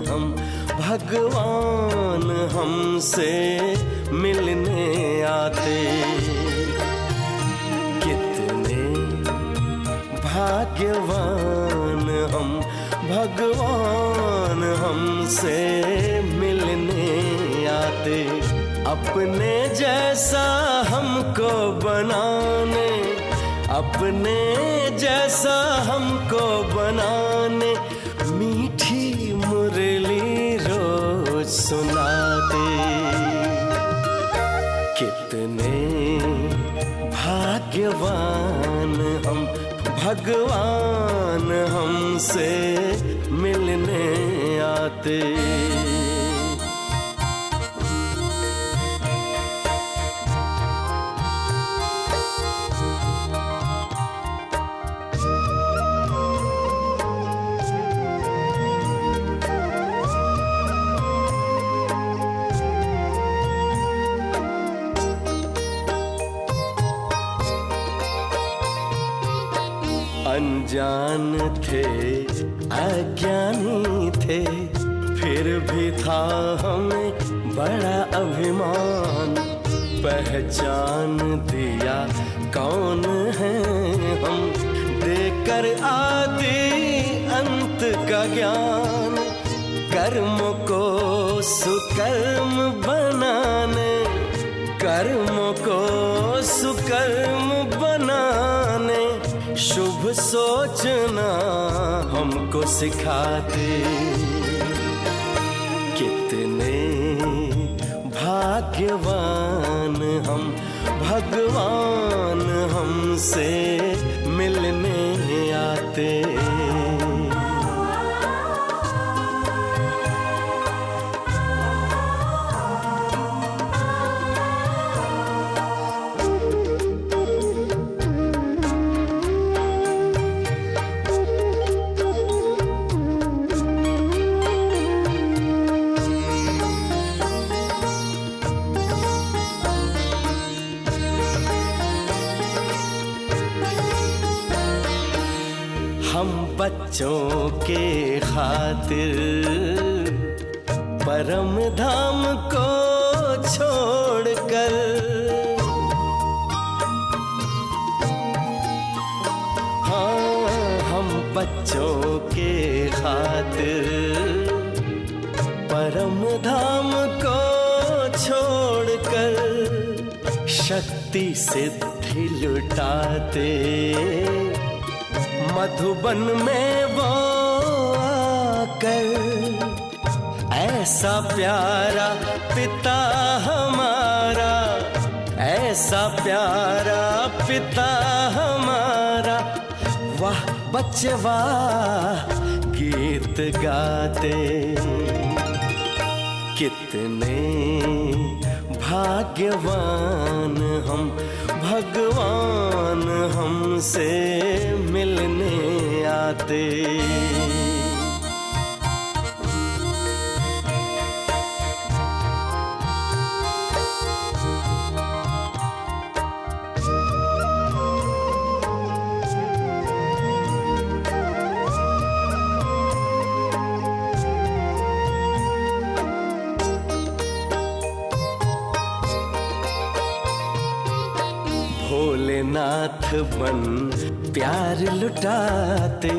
हम भगवान हमसे मिलने आते। कितने भाग्यवान हम भगवान हमसे मिलने आते। अपने जैसा हमको बनाने, अपने जैसा हमको बनाने मीठी मुरली रोज सुनाते। कितने भाग्यवान हम भगवान हमसे मिलने आते। अनजान थे अज्ञानी थे, फिर भी था हमें बड़ा अभिमान। पहचान दिया कौन है हम, देकर आदि अंत का ज्ञान। कर्म को सुकर्म बनाने, कर्म को सुकर्म बनाने शुभ सोचना हमको सिखाते। कितने भाग्यवान हम भगवान हमसे मिलने आते। हम बच्चों के खातिर परम धाम को छोड़कर, हाँ हम बच्चों के खातिर परम धाम को छोड़कर शक्ति सिद्धि लुटाते। मधुबन में वो आकर ऐसा प्यारा पिता हमारा, ऐसा प्यारा पिता हमारा, वाह बच्चे वाह गीत गाते। कितने भाग्यवान हम भगवान हमसे मिलने आते। भोलेनाथ बन प्यार लुटाते,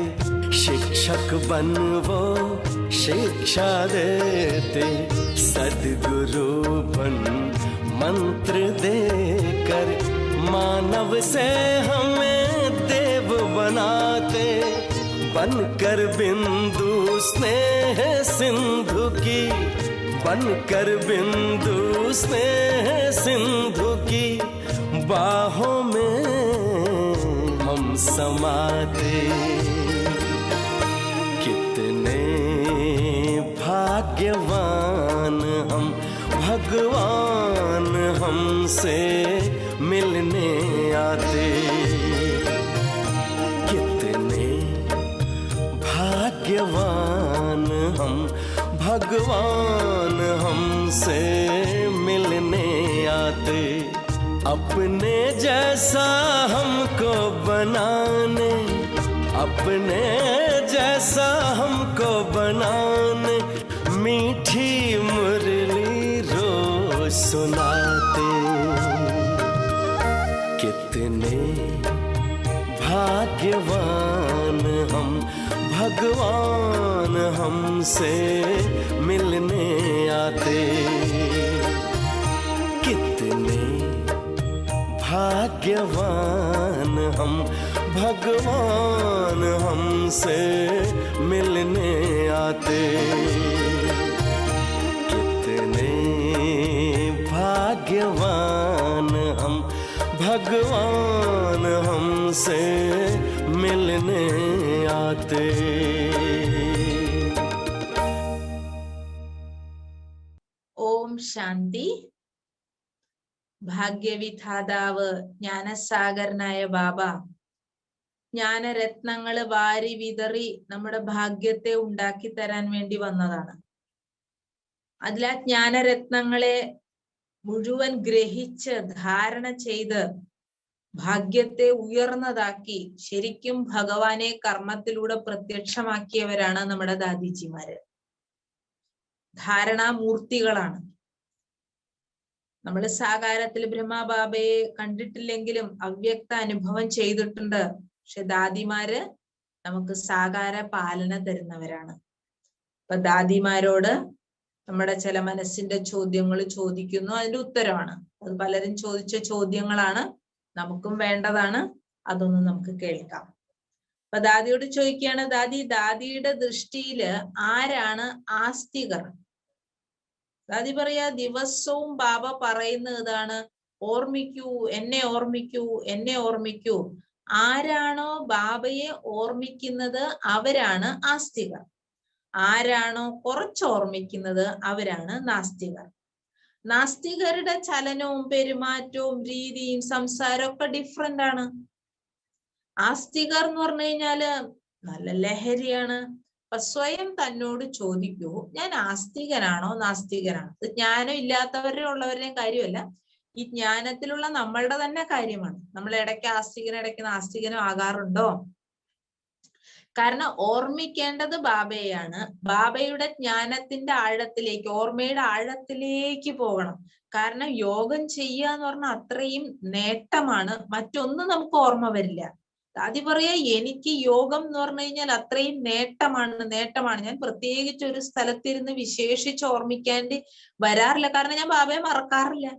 शिक्षक बन वो शिक्षा देते। सद्गुरु बन मंत्र देकर मानव से हमें देव बनाते। बनकर बिंदु स्नेह सिंधु की, बनकर बिंदु स्नेह सिंधु की बाहों में हम समाते। कितने भाग्यवान हम भगवान हमसे मिलने आते। कितने भाग्यवान हम भगवान हमसे मिलने आते। अपने जैसा हमको बनाने, अपने जैसा हमको बनाने मीठी मुरली रोज सुनाते। कितने भाग्यवान हम, भगवान हमसे मिलने आते। कितने भाग्यवान हम, भगवान हमसे मिलने आते। कितने भाग्यवान हम, भगवान हमसे मिलने आते। ഓം ശാന്തി. ഭാഗ്യവിധാതാവ് ജ്ഞാനസാഗരനായ ബാബ ജ്ഞാനരത്നങ്ങള് വാരി വിതറി നമ്മുടെ ഭാഗ്യത്തെ ഉണ്ടാക്കി തരാൻ വേണ്ടി വന്നതാണ്. അതിലാ ജ്ഞാനരത്നങ്ങളെ മുഴുവൻ ഗ്രഹിച്ച് ധാരണ ചെയ്ത് ഭാഗ്യത്തെ ഉയർന്നതാക്കി ശരിക്കും ഭഗവാനെ കർമ്മത്തിലൂടെ പ്രത്യക്ഷമാക്കിയവരാണ് നമ്മുടെ ദാദിജിമാര്. ധാരണാമൂർത്തികളാണ്. നമ്മൾ സാകാരത്തിൽ ബ്രഹ്മബാബയെ കണ്ടിട്ടില്ലെങ്കിലും അവ്യക്ത അനുഭവം ചെയ്തിട്ടുണ്ട്. പക്ഷെ ദാദിമാര് നമുക്ക് സാകാര പാലന തരുന്നവരാണ്. അപ്പൊ ദാദിമാരോട് നമ്മുടെ ചില മനസ്സിന്റെ ചോദ്യങ്ങൾ ചോദിക്കുന്നു, അതിന്റെ ഉത്തരമാണ്. അത് പലരും ചോദിച്ച ചോദ്യങ്ങളാണ്, നമുക്കും വേണ്ടതാണ്. അതൊന്ന് നമുക്ക് കേൾക്കാം. അപ്പൊ ദാദിയോട് ചോദിക്കുകയാണ്, ദാദിയുടെ ദൃഷ്ടിയില് ആരാണ് ആസ്തികർ? ദാദി പറയാ, ദിവസവും ബാബ പറയുന്ന ഇതാണ്, ഓർമ്മിക്കൂ, എന്നെ ഓർമ്മിക്കൂ, എന്നെ ഓർമ്മിക്കൂ. ആരാണോ ബാബയെ ഓർമ്മിക്കുന്നത് അവരാണ് ആസ്തികർ. ആരാണോ കുറച്ച് ഓർമ്മിക്കുന്നത് അവരാണ് നാസ്തികർ. നാസ്തികരുടെ ചലനവും പെരുമാറ്റവും രീതിയും സംസാരവും ഒക്കെ ഡിഫറെന്റ് ആണ്. ആസ്തികർ എന്ന് പറഞ്ഞു കഴിഞ്ഞാല് നല്ല ലഹരിയാണ്. അപ്പൊ സ്വയം തന്നോട് ചോദിക്കൂ, ഞാൻ ആസ്തികനാണോ നാസ്തികനാണോ? ഇത് ജ്ഞാനം ഇല്ലാത്തവരുടെ ഉള്ളവരുടെയും കാര്യമല്ല, ഈ ജ്ഞാനത്തിലുള്ള നമ്മളുടെ തന്നെ കാര്യമാണ്. നമ്മൾ ഇടയ്ക്ക് ആസ്തികനും ഇടയ്ക്ക് നാസ്തികനും ആകാറുണ്ടോ? കാരണം ഓർമ്മിക്കേണ്ടത് ബാബയെയാണ്. ബാബയുടെ ജ്ഞാനത്തിന്റെ ആഴത്തിലേക്ക്, ഓർമ്മയുടെ ആഴത്തിലേക്ക് പോകണം. കാരണം യോഗം ചെയ്യുക എന്ന് പറഞ്ഞാൽ അത്രയും നേട്ടമാണ്. മറ്റൊന്നും നമുക്ക് ഓർമ്മ വരില്ല. ദാദി പറയാ, എനിക്ക് യോഗം എന്ന് പറഞ്ഞു കഴിഞ്ഞാൽ അത്രയും നേട്ടമാണ്. ഞാൻ പ്രത്യേകിച്ച് ഒരു സ്ഥലത്തിരുന്ന് വിശേഷിച്ച് ഓർമ്മിക്കാണ്ട് വരാറില്ല. കാരണം ഞാൻ ബാബയെ മറക്കാറില്ല.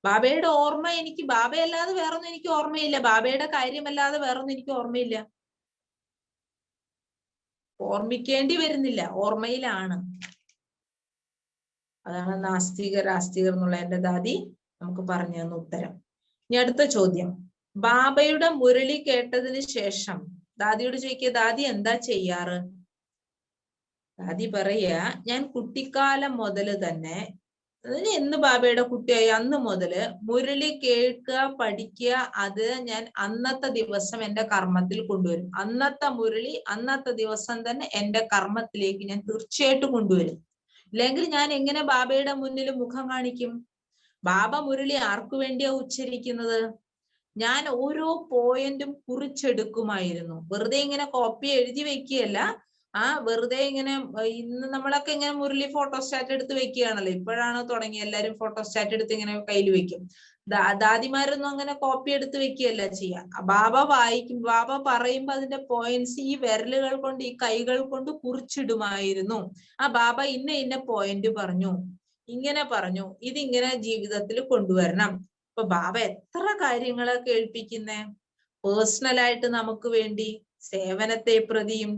ബാബയുടെ ഓർമ്മ എനിക്ക്, ബാബയല്ലാതെ വേറൊന്നും എനിക്ക് ഓർമ്മയില്ല. ബാബയുടെ കാര്യമല്ലാതെ വേറൊന്നും എനിക്ക് ഓർമ്മയില്ല. ഓർമ്മിക്കേണ്ടി വരുന്നില്ല, ഓർമ്മയിലാണ്. അതാണ് നാസ്തികർ ആസ്തികർ എന്നുള്ള എന്റെ ദാദി നമുക്ക് പറഞ്ഞു തന്ന ഉത്തരം. ഇനി അടുത്ത ചോദ്യം, ബാബയുടെ മുരളി കേട്ടതിന് ശേഷം ദാദിയോട് ചോദിക്കുക, ദാദി എന്താ ചെയ്യാറ്? ദാദി പറയാ, ഞാൻ കുട്ടിക്കാലം മുതല് തന്നെ, എന്ന് ബാബയുടെ കുട്ടിയായി അന്ന് മുതല് മുരളി കേൾക്കുക, പഠിക്കുക, അത് ഞാൻ അന്നത്തെ ദിവസം എന്റെ കർമ്മത്തിൽ കൊണ്ടുവരും. അന്നത്തെ മുരളി അന്നത്തെ ദിവസം തന്നെ എന്റെ കർമ്മത്തിലേക്ക് ഞാൻ തീർച്ചയായിട്ടും കൊണ്ടുവരും. ഇല്ലെങ്കിൽ ഞാൻ എങ്ങനെ ബാബയുടെ മുന്നിൽ മുഖം കാണിക്കും? ബാബ മുരളി ആർക്കു വേണ്ടിയാ ഉച്ചരിക്കുന്നത്? ഞാൻ ഓരോ പോയിന്റും കുറിച്ചെടുക്കുമായിരുന്നു. വെറുതെ ഇങ്ങനെ കോപ്പി എഴുതി വെക്കുകയല്ല. വെറുതെ ഇങ്ങനെ, ഇന്ന് നമ്മളൊക്കെ ഇങ്ങനെ മുരളി ഫോട്ടോസ്റ്റാറ്റ് എടുത്ത് വെക്കുകയാണല്ലോ. ഇപ്പോഴാണ് തുടങ്ങി എല്ലാരും ഫോട്ടോസ്റ്റാറ്റ് എടുത്ത് ഇങ്ങനെ കയ്യിൽ വെക്കും. ദാദിമാരൊന്നും അങ്ങനെ കോപ്പി എടുത്ത് വെക്കുകയല്ല ചെയ്യാം. ബാബ വായിക്കും, ബാബ പറയുമ്പോ അതിന്റെ പോയിന്റ്സ് ഈ വിരലുകൾ കൊണ്ട്, ഈ കൈകൾ കൊണ്ട് കുറിച്ചിടുമായിരുന്നു. ബാബ ഇന്ന പോയിന്റ് പറഞ്ഞു, ഇങ്ങനെ പറഞ്ഞു, ഇതിങ്ങനെ ജീവിതത്തിൽ കൊണ്ടുവരണം. ഇപ്പൊ ബാബ എത്ര കാര്യങ്ങളെ കേൾപ്പിക്കുന്നേ പേഴ്സണലായിട്ട് നമുക്ക് വേണ്ടി, സേവനത്തെ പ്രതിയും.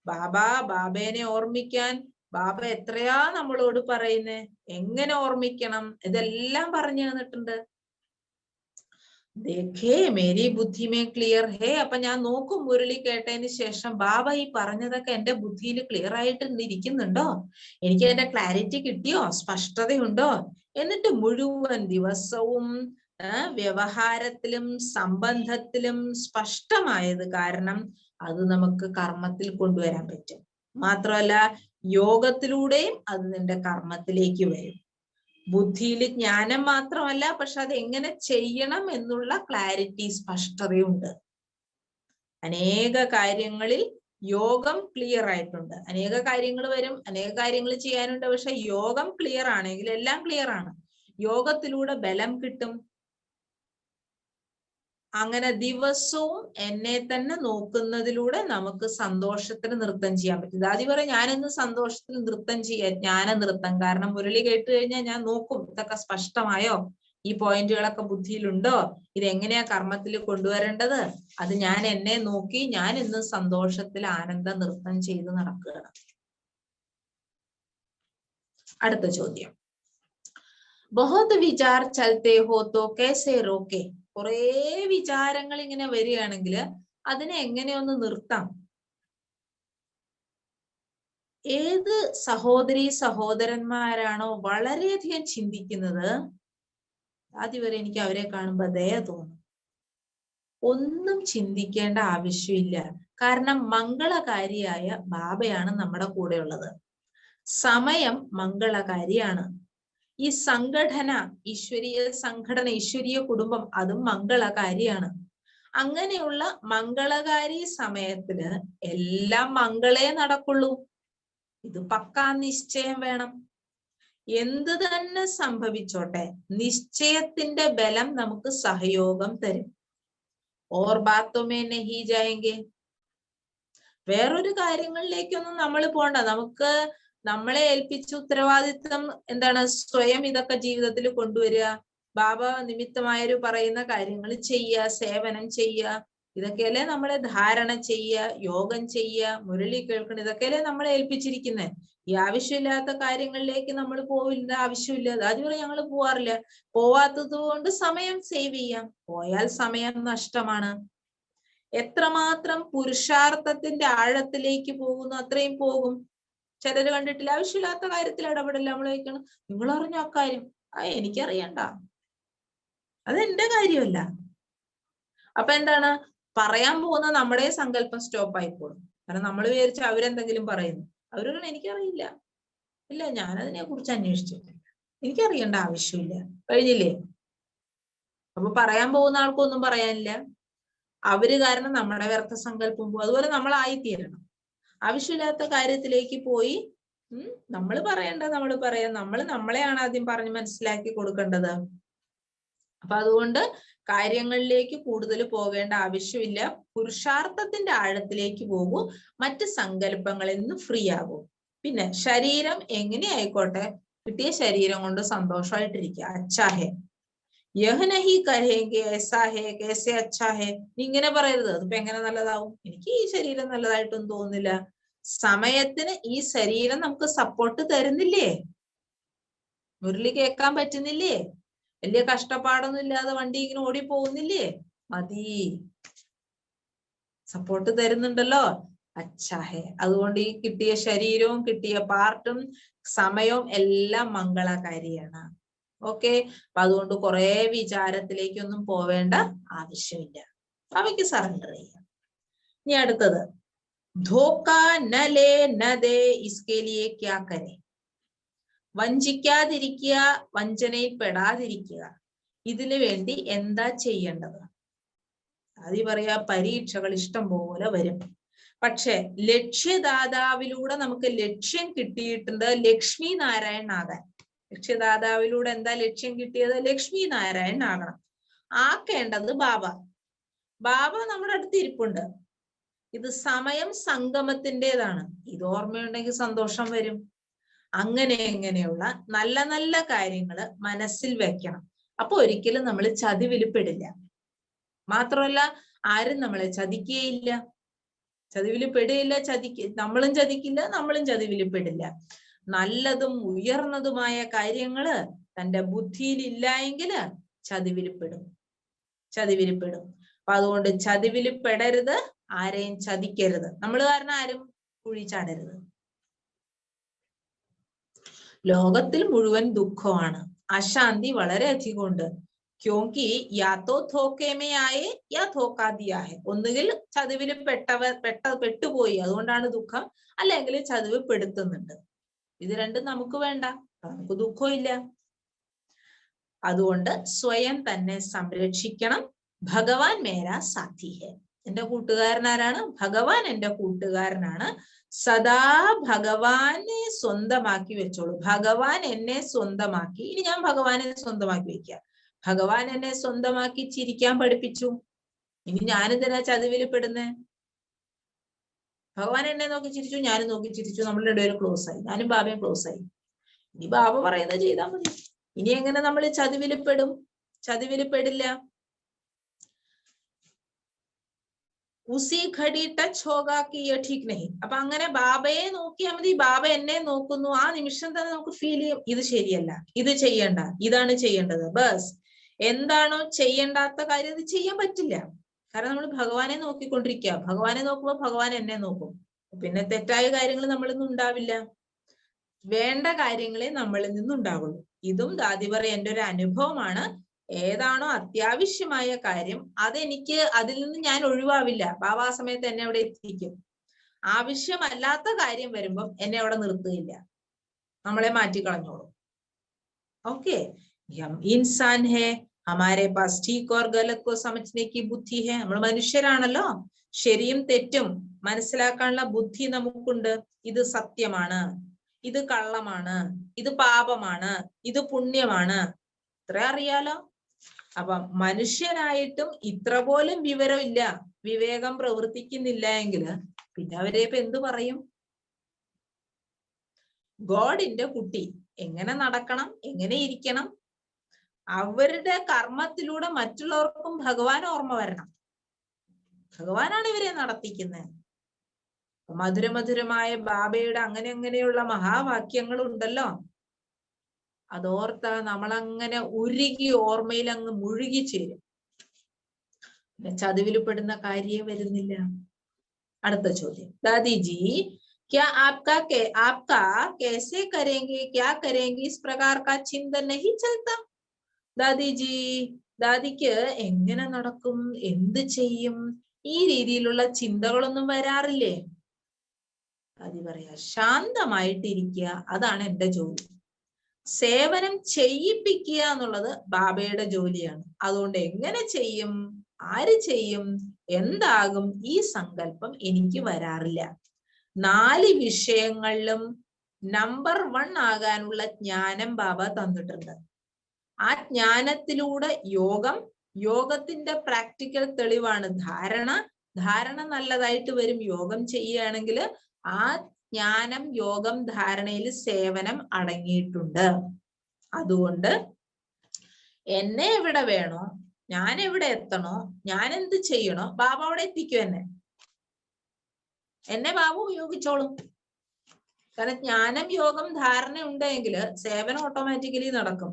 ബാബേനെ ഓർമ്മിക്കാൻ ബാബ എത്രയാ നമ്മളോട് പറയുന്നേ, എങ്ങനെ ഓർമ്മിക്കണം, ഇതെല്ലാം പറഞ്ഞു തന്നിട്ടുണ്ട്. ദേഖേ മേരി ബുദ്ധി മേ ക്ലിയർ ഹേ. അപ്പൊ ഞാൻ നോക്കും, മുരളി കേട്ടതിന് ശേഷം ബാബ ഈ പറഞ്ഞതൊക്കെ എന്റെ ബുദ്ധിയിൽ ക്ലിയർ ആയിട്ട് ഇരിക്കുന്നുണ്ടോ, എനിക്ക് അതിന്റെ ക്ലാരിറ്റി കിട്ടിയോ, സ്പഷ്ടതയുണ്ടോ? എന്നിട്ട് മുഴുവൻ ദിവസവും വ്യവഹാരത്തിലും സംബന്ധത്തിലും സ്പഷ്ടമായത് കാരണം അത് നമുക്ക് കർമ്മത്തിൽ കൊണ്ടുവരാൻ പറ്റും. മാത്രമല്ല യോഗത്തിലൂടെയും അത് നിന്റെ കർമ്മത്തിലേക്ക് വരും. ബുദ്ധിയിൽ ജ്ഞാനം മാത്രമല്ല, പക്ഷെ അത് എങ്ങനെ ചെയ്യണം എന്നുള്ള ക്ലാരിറ്റി, സ്പഷ്ടതയുണ്ട്. അനേക കാര്യങ്ങളിൽ യോഗം ക്ലിയർ ആയിട്ടുണ്ട്. അനേക കാര്യങ്ങൾ വരും, അനേക കാര്യങ്ങൾ ചെയ്യാനുണ്ട്. പക്ഷെ യോഗം ക്ലിയർ ആണെങ്കിൽ എല്ലാം ക്ലിയർ ആണ്. യോഗത്തിലൂടെ ബലം കിട്ടും. അങ്ങനെ ദിവസവും എന്നെ തന്നെ നോക്കുന്നതിലൂടെ നമുക്ക് സന്തോഷത്തിന് നൃത്തം ചെയ്യാൻ പറ്റും. ദാദി പറയും, ഞാനിന്ന് സന്തോഷത്തിന് നൃത്തം ചെയ്യാൻ, ജ്ഞാന നൃത്തം. കാരണം മുരളി കേട്ട് കഴിഞ്ഞാൽ ഞാൻ നോക്കും, ഇതൊക്കെ സ്പഷ്ടമായോ, ഈ പോയിന്റുകളൊക്കെ ബുദ്ധിയിലുണ്ടോ, ഇതെങ്ങനെയാ കർമ്മത്തിൽ കൊണ്ടുവരേണ്ടത്. അത് ഞാൻ എന്നെ നോക്കി ഞാൻ ഇന്ന് സന്തോഷത്തിൽ ആനന്ദ നൃത്തം ചെയ്ത് നടക്കുകയാണ്. അടുത്ത ചോദ്യം, ബഹുത് വിചാർ ചലത്തെ ഹോ തോ കൈസെ റോക്കെ. കുറേ വിചാരങ്ങൾ ഇങ്ങനെ വരികയാണെങ്കിൽ അതിനെ എങ്ങനെയൊന്ന് നിർത്താം? ഏത് സഹോദരി സഹോദരന്മാരാണോ വളരെയധികം ചിന്തിക്കുന്നത്, ആദ്യം വരെ എനിക്ക് അവരെ കാണുമ്പോ ദയ തോന്നും. ഒന്നും ചിന്തിക്കേണ്ട ആവശ്യമില്ല. കാരണം മംഗളകാരിയായ ബാബയാണ് നമ്മുടെ കൂടെ ഉള്ളത്. സമയം മംഗളകാരിയാണ്. ഈ സംഘടന, ഈശ്വരീയ സംഘടന, ഈശ്വരീയ കുടുംബം, അതും മംഗളകാരിയാണ്. അങ്ങനെയുള്ള മംഗളകാരി സമയത്തിന് എല്ലാം മംഗളേ നടക്കുള്ളൂ. ഇത് പക്കാ നിശ്ചയം വേണം. എന്ത് തന്നെ സംഭവിച്ചോട്ടെ, നിശ്ചയത്തിന്റെ ബലം നമുക്ക് സഹയോഗം തരും. ഓർ ബാത്തുമേ നഹി ജായെങ്കെ. വേറൊരു കാര്യങ്ങളിലേക്കൊന്നും നമ്മൾ പോണ്ട. നമുക്ക് നമ്മളെ ഏൽപ്പിച്ച ഉത്തരവാദിത്വം എന്താണ്? സ്വയം ഇതൊക്കെ ജീവിതത്തിൽ കൊണ്ടുവരിക, ബാബ നിമിത്തമായൊരു പറയുന്ന കാര്യങ്ങൾ ചെയ്യുക, സേവനം ചെയ്യുക. ഇതൊക്കെയല്ലേ നമ്മളെ ധാരണ ചെയ്യുക, യോഗം ചെയ്യുക, മുരളി കേൾക്കണം. ഇതൊക്കെയല്ലേ നമ്മളെ ഏൽപ്പിച്ചിരിക്കുന്നത്. ഈ ആവശ്യമില്ലാത്ത കാര്യങ്ങളിലേക്ക് നമ്മൾ പോവില്ല, ആവശ്യമില്ല. അതുപോലെ ഞങ്ങൾ പോവാറില്ല. പോവാത്തത് കൊണ്ട് സമയം സേവ് ചെയ്യാം. പോയാൽ സമയം നഷ്ടമാണ്. എത്രമാത്രം പുരുഷാർത്ഥത്തിന്റെ ആഴത്തിലേക്ക് പോകുന്നു അത്രയും പോകും. ചിലര് കണ്ടിട്ടില്ല, ആവശ്യമില്ലാത്ത കാര്യത്തിൽ ഇടപെടില്ല. നമ്മൾ ചോദിക്കണം, നിങ്ങൾ അറിഞ്ഞ അക്കാര്യം? എനിക്കറിയണ്ട, അതെന്റെ കാര്യമല്ല. അപ്പൊ എന്താണ് പറയാൻ പോകുന്ന? നമ്മുടെ സങ്കല്പം സ്റ്റോപ്പ് ആയിപ്പോകും. കാരണം നമ്മൾ വിചാരിച്ച അവരെന്തെങ്കിലും പറയുന്നു, അവരൊന്നും എനിക്കറിയില്ല, ഇല്ല ഞാനതിനെ കുറിച്ച് അന്വേഷിച്ചിട്ടില്ല, എനിക്കറിയേണ്ട ആവശ്യമില്ല, കഴിഞ്ഞില്ലേ? അപ്പൊ പറയാൻ പോകുന്ന ആൾക്കൊന്നും പറയാനില്ല. അവര് കാരണം നമ്മുടെ വ്യർത്ഥ സങ്കല്പം പോകും. അതുപോലെ നമ്മളായിത്തീരണം. ആവശ്യമില്ലാത്ത കാര്യത്തിലേക്ക് പോയി നമ്മൾ പറയേണ്ട നമ്മൾ പറയാം. നമ്മൾ നമ്മളെയാണ് ആദ്യം പറഞ്ഞ് മനസ്സിലാക്കി കൊടുക്കേണ്ടത്. അപ്പൊ അതുകൊണ്ട് കാര്യങ്ങളിലേക്ക് കൂടുതൽ പോകേണ്ട ആവശ്യമില്ല. പുരുഷാർത്ഥത്തിന്റെ ആഴത്തിലേക്ക് പോകൂ. മറ്റ് സങ്കല്പങ്ങളിൽ നിന്ന് ഫ്രീ ആകൂ. പിന്നെ ശരീരം എങ്ങനെ ആയിക്കോട്ടെ, കിട്ടിയ ശരീരം കൊണ്ട് സന്തോഷമായിട്ടിരിക്കുക. അച്ഛാഹേ യഹ് നഹി കരേങ്കെ ऐसा है कैसे अच्छा है. ഇങ്ങനെ പറയരുത്, അതിപ്പോ എങ്ങനെ നല്ലതാവും, എനിക്ക് ഈ ശരീരം നല്ലതായിട്ടൊന്നും തോന്നുന്നില്ല. സമയത്തിന് ഈ ശരീരം നമുക്ക് സപ്പോർട്ട് തരുന്നില്ലേ? മുരളി കേൾക്കാൻ പറ്റുന്നില്ലേ? വലിയ കഷ്ടപ്പാടൊന്നും ഇല്ലാതെ വണ്ടി ഇങ്ങനെ ഓടി പോകുന്നില്ലേ? മതി, സപ്പോർട്ട് തരുന്നുണ്ടല്ലോ. അച്ഛാഹേ. അതുകൊണ്ട് ഈ കിട്ടിയ ശരീരവും കിട്ടിയ പാർട്ടും സമയവും എല്ലാം മംഗളകാരിയാണ്. ഓക്കെ. അപ്പൊ അതുകൊണ്ട് കുറെ വിചാരത്തിലേക്കൊന്നും പോവേണ്ട ആവശ്യമില്ല. അവയ്ക്ക് സറണ്ടർ ചെയ്യാം. ഇനി അടുത്തത്, ധോക്ക നലേ നദേ ഇസ്കേ ലിയേ ക്യാ കരേ. വഞ്ചിക്കാതിരിക്കുക, വഞ്ചനയിൽ പെടാതിരിക്കുക, ഇതിനു വേണ്ടി എന്താ ചെയ്യേണ്ടത്? അത് പറയാ, പരീക്ഷകൾ ഇഷ്ടം പോലെ വരും. പക്ഷെ ലക്ഷ്യദാതാവിലൂടെ നമുക്ക് ലക്ഷ്യം കിട്ടിയിട്ടുണ്ട്, ലക്ഷ്മി നാരായണനാകാൻ. ലക്ഷ്യദാതാവിലൂടെ എന്താ ലക്ഷ്യം കിട്ടിയത്? ലക്ഷ്മി നാരായണൻ ആകണം. ആക്കേണ്ടത് ബാബ. ബാബ നമ്മുടെ അടുത്ത് ഇരിപ്പുണ്ട്. ഇത് സമയം സംഗമത്തിൻ്റെതാണ്. ഇത് ഓർമ്മയുണ്ടെങ്കിൽ സന്തോഷം വരും. അങ്ങനെയുള്ള നല്ല നല്ല കാര്യങ്ങള് മനസ്സിൽ വെക്കണം. അപ്പൊ ഒരിക്കലും നമ്മൾ ചതിവിൽ പെടില്ല. മാത്രമല്ല ആരും നമ്മളെ ചതിക്കുകയില്ല, ചതിവിൽ പെടുകയില്ല. നമ്മളും ചതിക്കില്ല, നമ്മളും ചതിവിൽ പെടില്ല. നല്ലതും ഉയർന്നതുമായ കാര്യങ്ങള് തന്റെ ബുദ്ധിയിൽ ഇല്ല എങ്കിൽ ചതിവിൽ പെടും. അപ്പൊ അതുകൊണ്ട് ചതിവിൽ പെടരുത്, ആരെയും ചതിക്കരുത്. നമ്മൾ കാരണം ആരും കുഴിച്ചാടരുത്. ലോകത്തിൽ മുഴുവൻ ദുഃഖമാണ്, അശാന്തി വളരെ അധികം ഉണ്ട്. ക്യോങ്കി യാത്തോ ധോക്കേമേ ആയേ യാ ധോക്കാദിയാഹേ. ഒന്നുകിൽ ചതിവിൽ പെട്ടുപോയി, അതുകൊണ്ടാണ് ദുഃഖം, അല്ലെങ്കിൽ ചതിവ് പെടുത്തുന്നുണ്ട്. ഇത് രണ്ടും നമുക്ക് വേണ്ട, നമുക്ക് ദുഃഖമില്ല. അതുകൊണ്ട് സ്വയം തന്നെ സംരക്ഷിക്കണം. ഭഗവാൻ മേരാ സാഥി ഹേ. എന്റെ കൂട്ടുകാരൻ ആരാണ്? ഭഗവാൻ എന്റെ കൂട്ടുകാരനാണ്. സദാ ഭഗവാനെ സ്വന്തമാക്കി വെച്ചോളൂ. ഭഗവാൻ എന്നെ സ്വന്തമാക്കി. ഇനി ഞാൻ ഭഗവാനെ സ്വന്തമാക്കി വെക്കുക. ഭഗവാൻ എന്നെ സ്വന്തമാക്കി ചിരിക്കാൻ പഠിപ്പിച്ചു. ഇനി ഞാനെന്തിനാ ചതിവിൽ പെടുന്നേ? ഭഗവാൻ എന്നെ നോക്കി ചിരിച്ചു, ഞാനും നോക്കി ചിരിച്ചു, നമ്മളുടെ രണ്ടുപേരും ക്ലോസ് ആയി. ഞാനും ബാബയും ക്ലോസ് ആയി. ഇനി ബാബ പറയുന്നത് ചെയ്താൽ മതി. ഇനി എങ്ങനെ നമ്മൾ ചതിവിൽ പെടും? ചതിവിൽ പെടില്ല. ഉസി ഘടി ടച്ച് ഹോഗാ കി യേ ഠീക് നഹി. അപ്പൊ അങ്ങനെ ബാബയെ നോക്കിയാൽ മതി. ബാബ എന്നെ നോക്കുന്നു. ആ നിമിഷം തന്നെ നമുക്ക് ഫീൽ ചെയ്യും, ഇത് ശരിയല്ല, ഇത് ചെയ്യണ്ട, ഇതാണ് ചെയ്യേണ്ടത്. ബസ് എന്താണോ ചെയ്യണ്ടാത്ത കാര്യം അത് ചെയ്യാൻ പറ്റില്ല. കാരണം നമ്മൾ ഭഗവാനെ നോക്കിക്കൊണ്ടിരിക്കുക. ഭഗവാനെ നോക്കുമ്പോൾ ഭഗവാൻ എന്നെ നോക്കും. പിന്നെ തെറ്റായ കാര്യങ്ങൾ നമ്മളിൽ നിന്ന് ഉണ്ടാവില്ല. വേണ്ട കാര്യങ്ങളെ നമ്മളിൽ നിന്നുണ്ടാവുള്ളൂ. ഇതും ദാദി പറയും എൻ്റെ ഒരു അനുഭവമാണ്. ഏതാണോ അത്യാവശ്യമായ കാര്യം അതെനിക്ക് അതിൽ നിന്ന് ഞാൻ ഒഴിവാവില്ല. ബാബ ആ സമയത്ത് എന്നെ അവിടെ എത്തിക്കും. ആവശ്യമല്ലാത്ത കാര്യം വരുമ്പം എന്നെ അവിടെ നിർത്തുകയില്ല, നമ്മളെ മാറ്റിക്കളഞ്ഞോളൂ. ഓക്കെ, ഇൻസാൻ ഹേ, ഹമാരെ പാസ് ठीक और गलत को समझने की बुद्धि है. നമ്മൾ മനുഷ്യരാണല്ലോ, ശരിയും തെറ്റും മനസ്സിലാക്കാനുള്ള ബുദ്ധി നമുക്കുണ്ട്. ഇത് സത്യമാണ്, ഇത് കള്ളമാണ്, ഇത് പാപമാണ്, ഇത് പുണ്യമാണ്, ഇത്ര അറിയാലോ. അപ്പൊ മനുഷ്യനായിട്ടും ഇത്ര പോലും വിവരമില്ല, വിവേകം പ്രവർത്തിക്കുന്നില്ല എങ്കിൽ പിന്നെ അവരെ ഇപ്പൊ എന്തു പറയും? ഗോഡിന്റെ കുട്ടി എങ്ങനെ നടക്കണം, എങ്ങനെ ഇരിക്കണം, അവരുടെ കർമ്മത്തിലൂടെ മറ്റുള്ളവർക്കും ഭഗവാൻ ഓർമ്മ വരണം. ഭഗവാനാണ് ഇവരെ നടത്തിക്കുന്നത്. മധുരമധുരമായ ബാബയുടെ അങ്ങനെയുള്ള മഹാവാക്യങ്ങൾ ഉണ്ടല്ലോ, അതോർത്ത നമ്മളങ്ങനെ ഉരുകി ഓർമ്മയിൽ അങ്ങ് മുഴുകി ചേരും. ചതിവിൽ പെടുന്ന കാര്യേ വരുന്നില്ല. അടുത്ത ചോദ്യം, ദാദിജി क्या आपका कैसे करेंगे, क्या करेंगे, इस प्रकार का चिंतन नहीं चलता? ദാദിജി, ദാദിക്ക് എങ്ങനെ നടക്കും, എന്ത് ചെയ്യും, ഈ രീതിയിലുള്ള ചിന്തകളൊന്നും വരാറില്ലേ? ദാദി പറയാ, ശാന്തമായിട്ടിരിക്കുക, അതാണ് എന്റെ ജോലി. സേവനം ചെയ്യിപ്പിക്കുക എന്നുള്ളത് ബാബയുടെ ജോലിയാണ്. അതുകൊണ്ട് എങ്ങനെ ചെയ്യും, ആര് ചെയ്യും, എന്താകും, ഈ സങ്കല്പം എനിക്ക് വരാറില്ല. 4 വിഷയങ്ങളിലും നമ്പർ 1 ആകാനുള്ള ജ്ഞാനം ബാബ തന്നിട്ടുണ്ട്. ആ ജ്ഞാനത്തിലൂടെ യോഗത്തിന്റെ പ്രാക്ടിക്കൽ തെളിവാണ് ധാരണ. ധാരണ നല്ലതായിട്ട് വരും. യോഗം ചെയ്യുകയാണെങ്കിൽ ആ ജ്ഞാനം, യോഗം, ധാരണയിൽ സേവനം അടങ്ങിയിട്ടുണ്ട്. അതുകൊണ്ട് എന്നെ എവിടെ വേണോ, ഞാൻ എവിടെ എത്തണോ, ഞാൻ എന്ത് ചെയ്യണോ, ബാബ അവിടെ എത്തിക്കും. എന്നെ ബാബു ഉപയോഗിച്ചോളും. കാരണം ജ്ഞാനം, യോഗം, ധാരണ ഉണ്ടെങ്കിൽ സേവനം ഓട്ടോമാറ്റിക്കലി നടക്കും.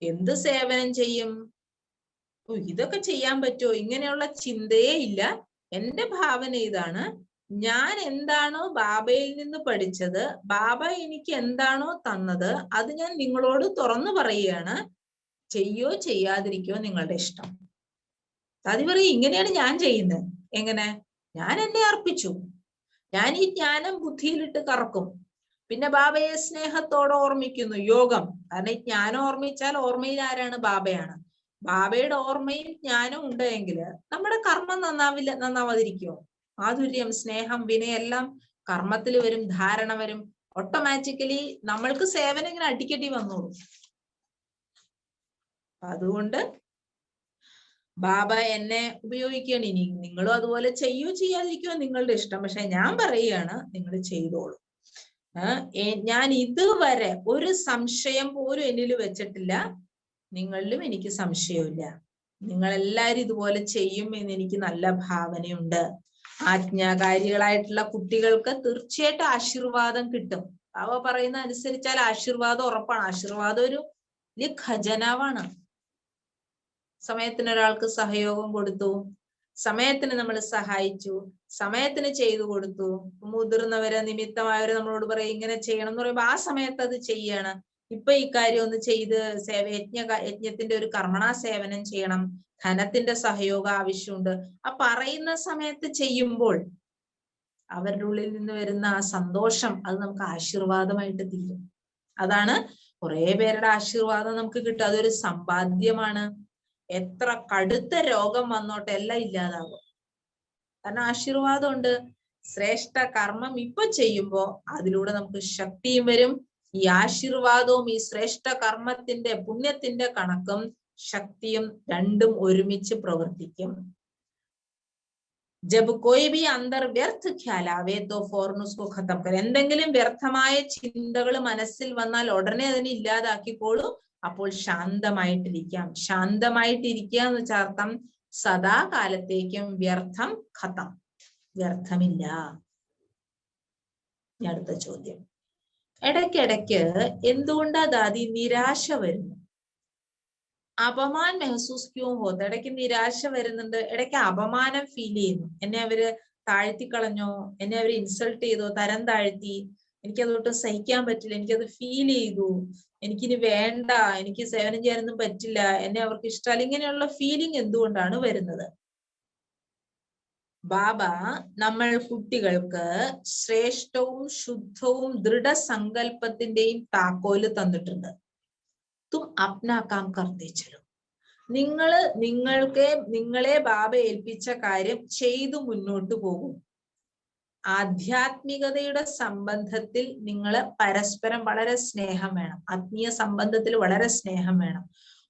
എന്ത് സേവനം ചെയ്യും, ഇതൊക്കെ ചെയ്യാൻ പറ്റുമോ, ഇങ്ങനെയുള്ള ചിന്തയേ ഇല്ല. എന്റെ ഭാവന ഇതാണ്, ഞാൻ എന്താണോ ബാബയിൽ നിന്ന് പഠിച്ചത്, ബാബ എനിക്ക് എന്താണോ തന്നത്, അത് ഞാൻ നിങ്ങളോട് തുറന്നു പറയുകയാണ്. ചെയ്യോ ചെയ്യാതിരിക്കോ നിങ്ങളുടെ ഇഷ്ടം. അത് പറയും, ഇങ്ങനെയാണ് ഞാൻ ചെയ്യുന്നത്. എങ്ങനെ? ഞാൻ എന്നെ അർപ്പിച്ചു, ഞാൻ ഈ ജ്ഞാനം ബുദ്ധിയിലിട്ട് കറക്കും. പിന്നെ ബാബയെ സ്നേഹത്തോടെ ഓർമ്മിക്കുന്നു. യോഗം, കാരണം ഈ ജ്ഞാനം ഓർമ്മിച്ചാൽ ഓർമ്മയിൽ ആരാണ്? ബാബയാണ്. ബാബയുടെ ഓർമ്മയിൽ ജ്ഞാനം ഉണ്ടെങ്കിൽ നമ്മുടെ കർമ്മം നന്നാവാതിരിക്കുമോ? മാധുര്യം, സ്നേഹം, വിനയം എല്ലാം കർമ്മത്തിൽ വരും, ധാരണ വരും. ഓട്ടോമാറ്റിക്കലി നമ്മൾക്ക് സേവനം ഇങ്ങനെ അടിക്കടി വന്നോളൂ. അതുകൊണ്ട് ബാബ എന്നെ ഉപയോഗിക്കുകയാണ്. ഇനി നിങ്ങളും അതുപോലെ ചെയ്യോ ചെയ്യാതിരിക്കുമോ നിങ്ങളുടെ ഇഷ്ടം. പക്ഷെ ഞാൻ പറയുകയാണ്, നിങ്ങൾ ചെയ്തോളൂ. ഞാൻ ഇതുവരെ ഒരു സംശയം പോലും എന്നിൽ വെച്ചിട്ടില്ല, നിങ്ങളിലും എനിക്ക് സംശയമില്ല. നിങ്ങളെല്ലാരും ഇതുപോലെ ചെയ്യും എന്ന് എനിക്ക് നല്ല ഭാവനയുണ്ട്. ആജ്ഞാകാരികളായിട്ടുള്ള കുട്ടികൾക്ക് തീർച്ചയായിട്ടും ആശീർവാദം കിട്ടും. ബാബ പറയുന്ന അനുസരിച്ചാൽ ആശീർവാദം ഉറപ്പാണ്. ആശീർവാദം ഒരു വലിയ ഖജനാവാണ്. സമയത്തിന് ഒരാൾക്ക് സഹയോഗം കൊടുത്തു, സമയത്തിന് നമ്മൾ സഹായിച്ചു, സമയത്തിന് ചെയ്തു കൊടുത്തു. മുതിർന്നവരെ, നിമിത്തമായവരെ നമ്മളോട് പറയും ഇങ്ങനെ ചെയ്യണം എന്ന് പറയുമ്പോ ആ സമയത്ത് അത് ചെയ്യാണ്. ഇപ്പൊ ഈ കാര്യം ഒന്ന് ചെയ്ത് യജ്ഞത്തിന്റെ ഒരു കർമ്മണ സേവനം ചെയ്യണം, ധനത്തിന്റെ സഹയോഗം ആവശ്യമുണ്ട്. ആ പറയുന്ന സമയത്ത് ചെയ്യുമ്പോൾ അവരുടെ ഉള്ളിൽ നിന്ന് വരുന്ന ആ സന്തോഷം, അത് നമുക്ക് ആശീർവാദമായിട്ട് തീരും. അതാണ് കുറെ പേരുടെ ആശീർവാദം നമുക്ക് കിട്ടും. അതൊരു സമ്പാദ്യമാണ്. എത്ര കടുത്ത രോഗം വന്നോട്ടെ എല്ലാം ഇല്ലാതാകും. കാരണം ആശീർവാദം ഉണ്ട്. ശ്രേഷ്ഠ കർമ്മം ഇപ്പൊ ചെയ്യുമ്പോ അതിലൂടെ നമുക്ക് ശക്തിയും വരും. ഈ ആശീർവാദവും ഈ ശ്രേഷ്ഠ കർമ്മത്തിന്റെ പുണ്യത്തിന്റെ കണക്കും ശക്തിയും രണ്ടും ഒരുമിച്ച് പ്രവർത്തിക്കും. ജബ് കോയി ഭി അന്തർ വ്യർത്ഥ ഖ്യാൽ ആവേ തോ ഫൗറൻ ഉസ്കോ ഖത്തം കർ. എന്തെങ്കിലും വ്യർത്ഥമായ ചിന്തകൾ മനസ്സിൽ വന്നാൽ ഉടനെ അതിനെ ഇല്ലാതാക്കിക്കോളൂ. അപ്പോൾ ശാന്തമായിട്ടിരിക്കാം. ശാന്തമായിട്ടിരിക്കുക എന്ന് വെച്ചാൽ അർത്ഥം സദാകാലത്തേക്കും വ്യർത്ഥം ഖത്തം, വ്യർത്ഥമില്ല. അടുത്ത ചോദ്യം, ഇടയ്ക്കിടയ്ക്ക് എന്തുകൊണ്ടാ ദാദി നിരാശ വരുന്നു? അപമാൻ മെഹസൂസ് ക്യൂ ഹോത്ത. ഇടയ്ക്ക് നിരാശ വരുന്നുണ്ട്, ഇടയ്ക്ക് അപമാനം ഫീൽ ചെയ്യുന്നു. എന്നെ അവര് താഴ്ത്തിക്കളഞ്ഞോ, എന്നെ അവര് ഇൻസൾട്ട് ചെയ്തോ, തരം താഴ്ത്തി, എനിക്കതൊട്ട് സഹിക്കാൻ പറ്റില്ല, എനിക്കത് ഫീൽ ചെയ്തു, എനിക്കിനി വേണ്ട, എനിക്ക് സേവനം ചെയ്യാനൊന്നും പറ്റില്ല, എന്നെ അവർക്ക് ഇഷ്ടമല്ല, ഇങ്ങനെയുള്ള ഫീലിംഗ് എന്തുകൊണ്ടാണ് വരുന്നത്? ബാബ നമ്മൾ കുട്ടികൾക്ക് ശ്രേഷ്ഠവും ശുദ്ധവും ദൃഢസങ്കല്പത്തിന്റെയും താക്കോല് തന്നിട്ടുണ്ട്. തും അപ്നാ കാം കർത്തേ ചലോ. നിങ്ങളെ ബാബ ഏൽപ്പിച്ച കാര്യം ചെയ്തു മുന്നോട്ട് പോകും. ആധ്യാത്മികതയുടെ സംബന്ധത്തിൽ നിങ്ങൾ പരസ്പരം വളരെ സ്നേഹം വേണം. ആത്മീയ സംബന്ധത്തിൽ വളരെ സ്നേഹം വേണം.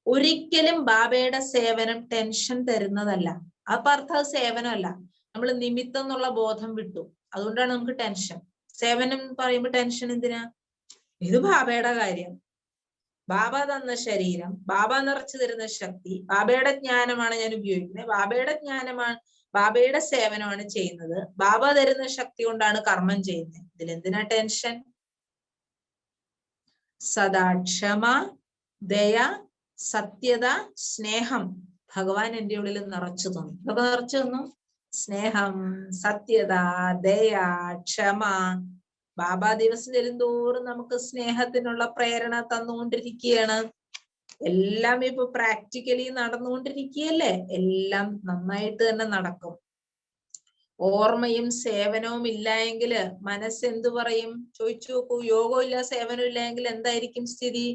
ഒരിക്കലും ബാബയുടെ സേവനം ടെൻഷൻ തരുന്നതല്ല. അപ്പൊ അർത്ഥം സേവനമല്ല, നമ്മൾ നിമിത്തം എന്നുള്ള ബോധം വിട്ടു. അതുകൊണ്ടാണ് നമുക്ക് ടെൻഷൻ. സേവനം പറയുമ്പോൾ ടെൻഷൻ എന്തിനാ? ഇത് ബാബയുടെ കാര്യം, ബാബ തന്ന ശരീരം, ബാബ നിറച്ചു തരുന്ന ശക്തി, ബാബയുടെ ജ്ഞാനമാണ് ഞാൻ ഉപയോഗിക്കുന്നത്, ബാബയുടെ ജ്ഞാനമാണ്, ബാബയുടെ സേവനമാണ് ചെയ്യുന്നത്, ബാബ തരുന്ന ശക്തി കൊണ്ടാണ് കർമ്മം ചെയ്യുന്നത്. ഇതിലെന്തിനാ ടെൻഷൻ? സദാ ക്ഷമ, ദയ, സത്യത, സ്നേഹം ഭഗവാൻ എന്റെ ഉള്ളിൽ നിറച്ചു തന്നു. ഇതൊക്കെ നിറച്ചു തന്നു. സ്നേഹം, സത്യത, ദയ, ക്ഷമ. ബാബ ദിവസം ചെല്ലുന്തോറും നമുക്ക് സ്നേഹത്തിനുള്ള പ്രേരണ തന്നുകൊണ്ടിരിക്കുകയാണ്. എല്ലാം ഇപ്പൊ പ്രാക്ടിക്കലി നടന്നുകൊണ്ടിരിക്കുകയല്ലേ. എല്ലാം നന്നായിട്ട് തന്നെ നടക്കും. ഓർമ്മയും സേവനവും ഇല്ല എങ്കിൽ മനസ്സെന്തു പറയും? ചോദിച്ചു നോക്കൂ. യോഗം ഇല്ല, സേവനം ഇല്ല എങ്കിൽ എന്തായിരിക്കും സ്ഥിതി?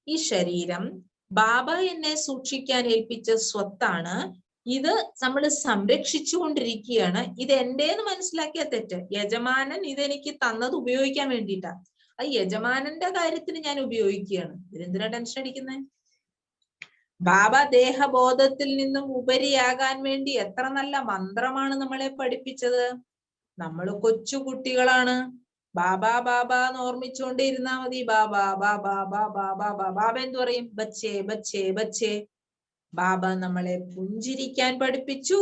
ഈ ശരീരം ബാബ എന്നെ സൂക്ഷിക്കാൻ ഏൽപ്പിച്ച സ്വത്താണ്. ഇത് നമ്മൾ സംരക്ഷിച്ചു കൊണ്ടിരിക്കുകയാണ്. ഇത് എന്റേന്ന് മനസ്സിലാക്കിയ തെറ്റ്. യജമാനൻ ഇതെനിക്ക് തന്നത് ഉപയോഗിക്കാൻ വേണ്ടിയിട്ടാ. അത് യജമാനന്റെ കാര്യത്തിന് ഞാൻ ഉപയോഗിക്കുകയാണ്. ഇതിനെന്തിനാ ടെൻഷൻ അടിക്കുന്നത്? ബാബ ദേഹബോധത്തിൽ നിന്നും ഉപരിയാകാൻ വേണ്ടി എത്ര നല്ല മന്ത്രമാണ് നമ്മളെ പഠിപ്പിച്ചത്. നമ്മൾ കൊച്ചു കുട്ടികളാണ്. ബാബ ബാബ എന്ന് ഓർമ്മിച്ചുകൊണ്ടിരുന്നാ മതി. ബാബ ബാബ ബാബ ബാബ. ബാബ എന്ത് പറയും? ബച്ചേ ബച്ചേ ബച്ചേ. ബാബ നമ്മളെ പുഞ്ചിരിക്കാൻ പഠിപ്പിച്ചു.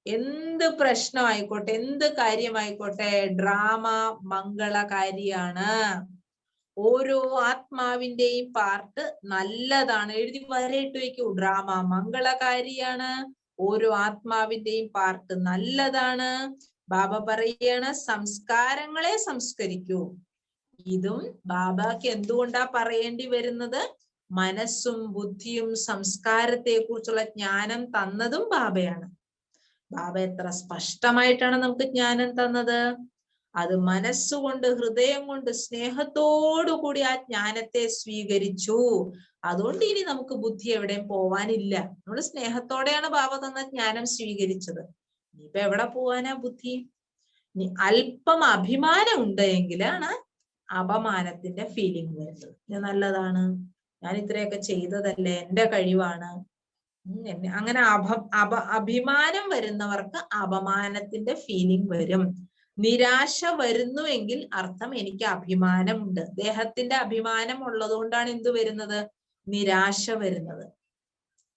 എന്ത് പ്രശ്നമായിക്കോട്ടെ, എന്ത് കാര്യമായിക്കോട്ടെ, ഡ്രാമ മംഗളകാരിയാണ്. ഓരോ ആത്മാവിന്റെയും പാർട്ട് നല്ലതാണ്. എഴുതി വരയിട്ട് വയ്ക്കൂ. ഡ്രാമ മംഗളകാരിയാണ്, ഓരോ ആത്മാവിന്റെയും പാർട്ട് നല്ലതാണ്. ബാബ പറയാണ് സംസ്കാരങ്ങളെ സംസ്കരിക്കൂ. ഇതും ബാബയ്ക്ക് എന്തുകൊണ്ടാ പറയേണ്ടി വരുന്നത്? മനസ്സും ബുദ്ധിയും സംസ്കാരത്തെ കുറിച്ചുള്ള ജ്ഞാനം തന്നതും ബാബയാണ്. ബാബ എത്ര സ്പഷ്ടമായിട്ടാണ് നമുക്ക് ജ്ഞാനം തന്നത്. അത് മനസ്സുകൊണ്ട്, ഹൃദയം കൊണ്ട്, സ്നേഹത്തോടു കൂടി ആ ജ്ഞാനത്തെ സ്വീകരിച്ചു. അതുകൊണ്ട് ഇനി നമുക്ക് ബുദ്ധി എവിടെയും പോവാനില്ല. നമ്മൾ സ്നേഹത്തോടെയാണ് ബാബ തന്ന ജ്ഞാനം സ്വീകരിച്ചത്. ഇനിയിപ്പൊ എവിടെ പോവാനാ ബുദ്ധി? ഇനി അല്പം അഭിമാനം ഉണ്ടെങ്കിലാണ് അപമാനത്തിന്റെ ഫീലിംഗ് വരുന്നത്. ഞാൻ നല്ലതാണ്, ഞാൻ ഇത്രയൊക്കെ ചെയ്തതല്ലേ, എന്റെ കഴിവാണ്. അങ്ങനെ അഭിമാനം വരുന്നവർക്ക് അപമാനത്തിന്റെ ഫീലിംഗ് വരും. നിരാശ വരുന്നുവെങ്കിൽ അർത്ഥം എനിക്ക് അഭിമാനമുണ്ട്. ദേഹത്തിന്റെ അഭിമാനം ഉള്ളത് കൊണ്ടാണ് എന്ത് വരുന്നത്? നിരാശ വരുന്നത്.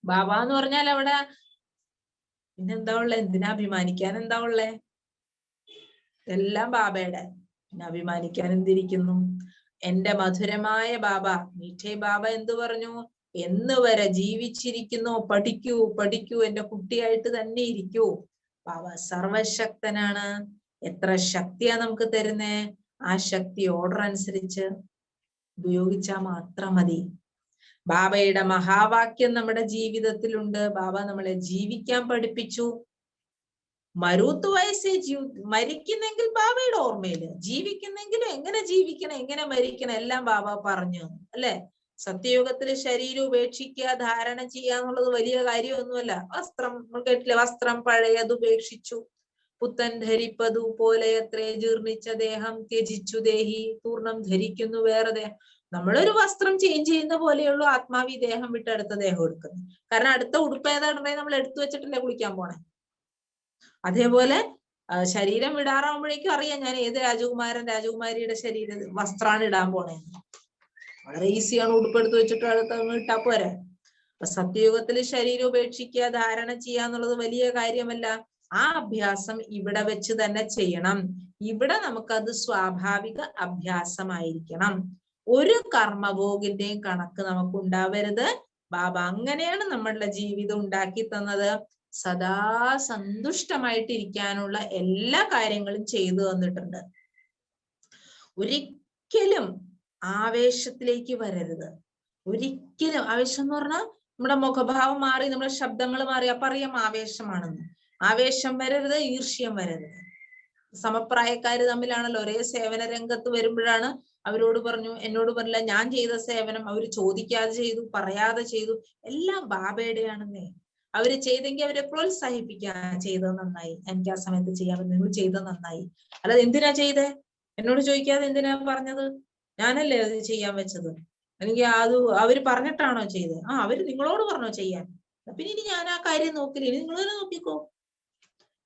ബാബ എന്ന് പറഞ്ഞാൽ അവിടെ പിന്നെന്താ ഉള്ളേ? എന്തിനാ അഭിമാനിക്കാൻ? എന്താ ഉള്ളേ? എല്ലാം ബാബയുടെ. പിന്നെ അഭിമാനിക്കാൻ എന്തിരിക്കുന്നു? എന്റെ മധുരമായ ബാബ, മീഠേ ബാബ എന്തു പറഞ്ഞു? എന്ന് വരെ ജീവിച്ചിരിക്കുന്നു പഠിക്കൂ പഠിക്കൂ, എന്റെ കുട്ടിയായിട്ട് തന്നെ ഇരിക്കൂ. ബാബ സർവശക്തനാണ്. എത്ര ശക്തിയാ നമുക്ക് തരുന്നേ? ആ ശക്തി ഓർഡർ അനുസരിച്ച് ഉപയോഗിച്ചാൽ മാത്രം മതി. ബാബയുടെ മഹാവാക്യം നമ്മുടെ ജീവിതത്തിലുണ്ട്. ബാബ നമ്മളെ ജീവിക്കാൻ പഠിപ്പിച്ചു. മരുത്ത് വയസ്സേ മരിക്കുന്നെങ്കിൽ ബാബയുടെ ഓർമ്മയില്, ജീവിക്കുന്നെങ്കിലും എങ്ങനെ ജീവിക്കണം, എങ്ങനെ മരിക്കണം, എല്ലാം ബാബ പറഞ്ഞു അല്ലെ. സത്യയുഗത്തില് ശരീരം ഉപേക്ഷിക്കുക, ധാരണ ചെയ്യുക എന്നുള്ളത് വലിയ കാര്യമൊന്നുമല്ല. വസ്ത്രം കേട്ടില്ലേ? വസ്ത്രം പഴയത് ഉപേക്ഷിച്ചു. പുത്തൻ ധരിപ്പതു പോലെ എത്രേ ജീർണിച്ച ദേഹം ത്യജിച്ചു ദേഹി പൂർണ്ണം ധരിക്കുന്നു വേറെ ദേഹം. നമ്മളൊരു വസ്ത്രം ചേഞ്ച് ചെയ്യുന്ന പോലെയുള്ളൂ ആത്മാവി ദേഹം വിട്ട് അടുത്ത ദേഹം എടുക്കുന്നത്. കാരണം അടുത്ത ഉടുപ്പ് ഏതാണെന്നുണ്ടെങ്കിൽ നമ്മൾ എടുത്തു വെച്ചിട്ടല്ലേ കുളിക്കാൻ പോണേ. അതേപോലെ ശരീരം വിടാറാവുമ്പോഴേക്കും അറിയാം ഞാൻ ഏത് രാജകുമാരിയുടെ വസ്ത്രമാണ് ഇടാൻ പോണേന്ന്. വളരെ ഈസിയാണ്. ഉടുപ്പെടുത്ത് വെച്ചിട്ട് അടുത്ത് ഇട്ടാ പോരെ. അപ്പൊ സത്യയുഗത്തില് ശരീരം ഉപേക്ഷിക്കുക, ധാരണ ചെയ്യുക എന്നുള്ളത് വലിയ കാര്യമല്ല. ആ അഭ്യാസം ഇവിടെ വെച്ച് തന്നെ ചെയ്യണം. ഇവിടെ നമുക്കത് സ്വാഭാവിക അഭ്യാസമായിരിക്കണം. ഒരു കർമ്മഭോഗിന്റെയും കണക്ക് നമുക്ക് ഉണ്ടാവരുത്. ബാബ അങ്ങനെയാണ് നമ്മളുടെ ജീവിതം ഉണ്ടാക്കി തന്നത്. സദാ സന്തുഷ്ടമായിട്ടിരിക്കാനുള്ള എല്ലാ കാര്യങ്ങളും ചെയ്തു തന്നിട്ടുണ്ട്. ഒരിക്കലും ആവേശത്തിലേക്ക് വരരുത്. ഒരിക്കലും ആവേശം എന്ന് പറഞ്ഞാൽ നമ്മുടെ മുഖഭാവം മാറി, നമ്മുടെ ശബ്ദങ്ങൾ മാറി, അപ്പൊ അറിയാം ആവേശമാണെന്ന്. ആവേശം വരരുത്, ഈർഷ്യം വരരുത്. സമപ്രായക്കാര് തമ്മിലാണല്ലോ ഒരേ സേവന രംഗത്ത് വരുമ്പോഴാണ് അവരോട് പറഞ്ഞു, എന്നോട് പറഞ്ഞില്ല, ഞാൻ ചെയ്ത സേവനം അവര് ചോദിക്കാതെ ചെയ്തു, പറയാതെ ചെയ്തു, എല്ലാം ബാബയുടെയാണെന്നേ. അവര് ചെയ്തെങ്കിൽ അവരെ പ്രോത്സാഹിപ്പിക്കാൻ, ചെയ്തത് നന്നായി, എനിക്ക് ആ സമയത്ത് ചെയ്യാൻ പറ്റും, നിങ്ങൾ ചെയ്തത് നന്നായി. അല്ലാതെ എന്തിനാ ചെയ്തേ, എന്നോട് ചോദിക്കാതെ എന്തിനാ പറഞ്ഞത്, ഞാനല്ലേ അത് ചെയ്യാൻ വെച്ചത്, അല്ലെങ്കിൽ അത് അവര് പറഞ്ഞിട്ടാണോ ചെയ്തത്? അവര് നിങ്ങളോട് പറഞ്ഞോ ചെയ്യാൻ, പിന്നെ ഇനി ഞാൻ ആ കാര്യം നോക്കില്ല, ഇനി നിങ്ങൾ തന്നെ നോക്കിക്കോ.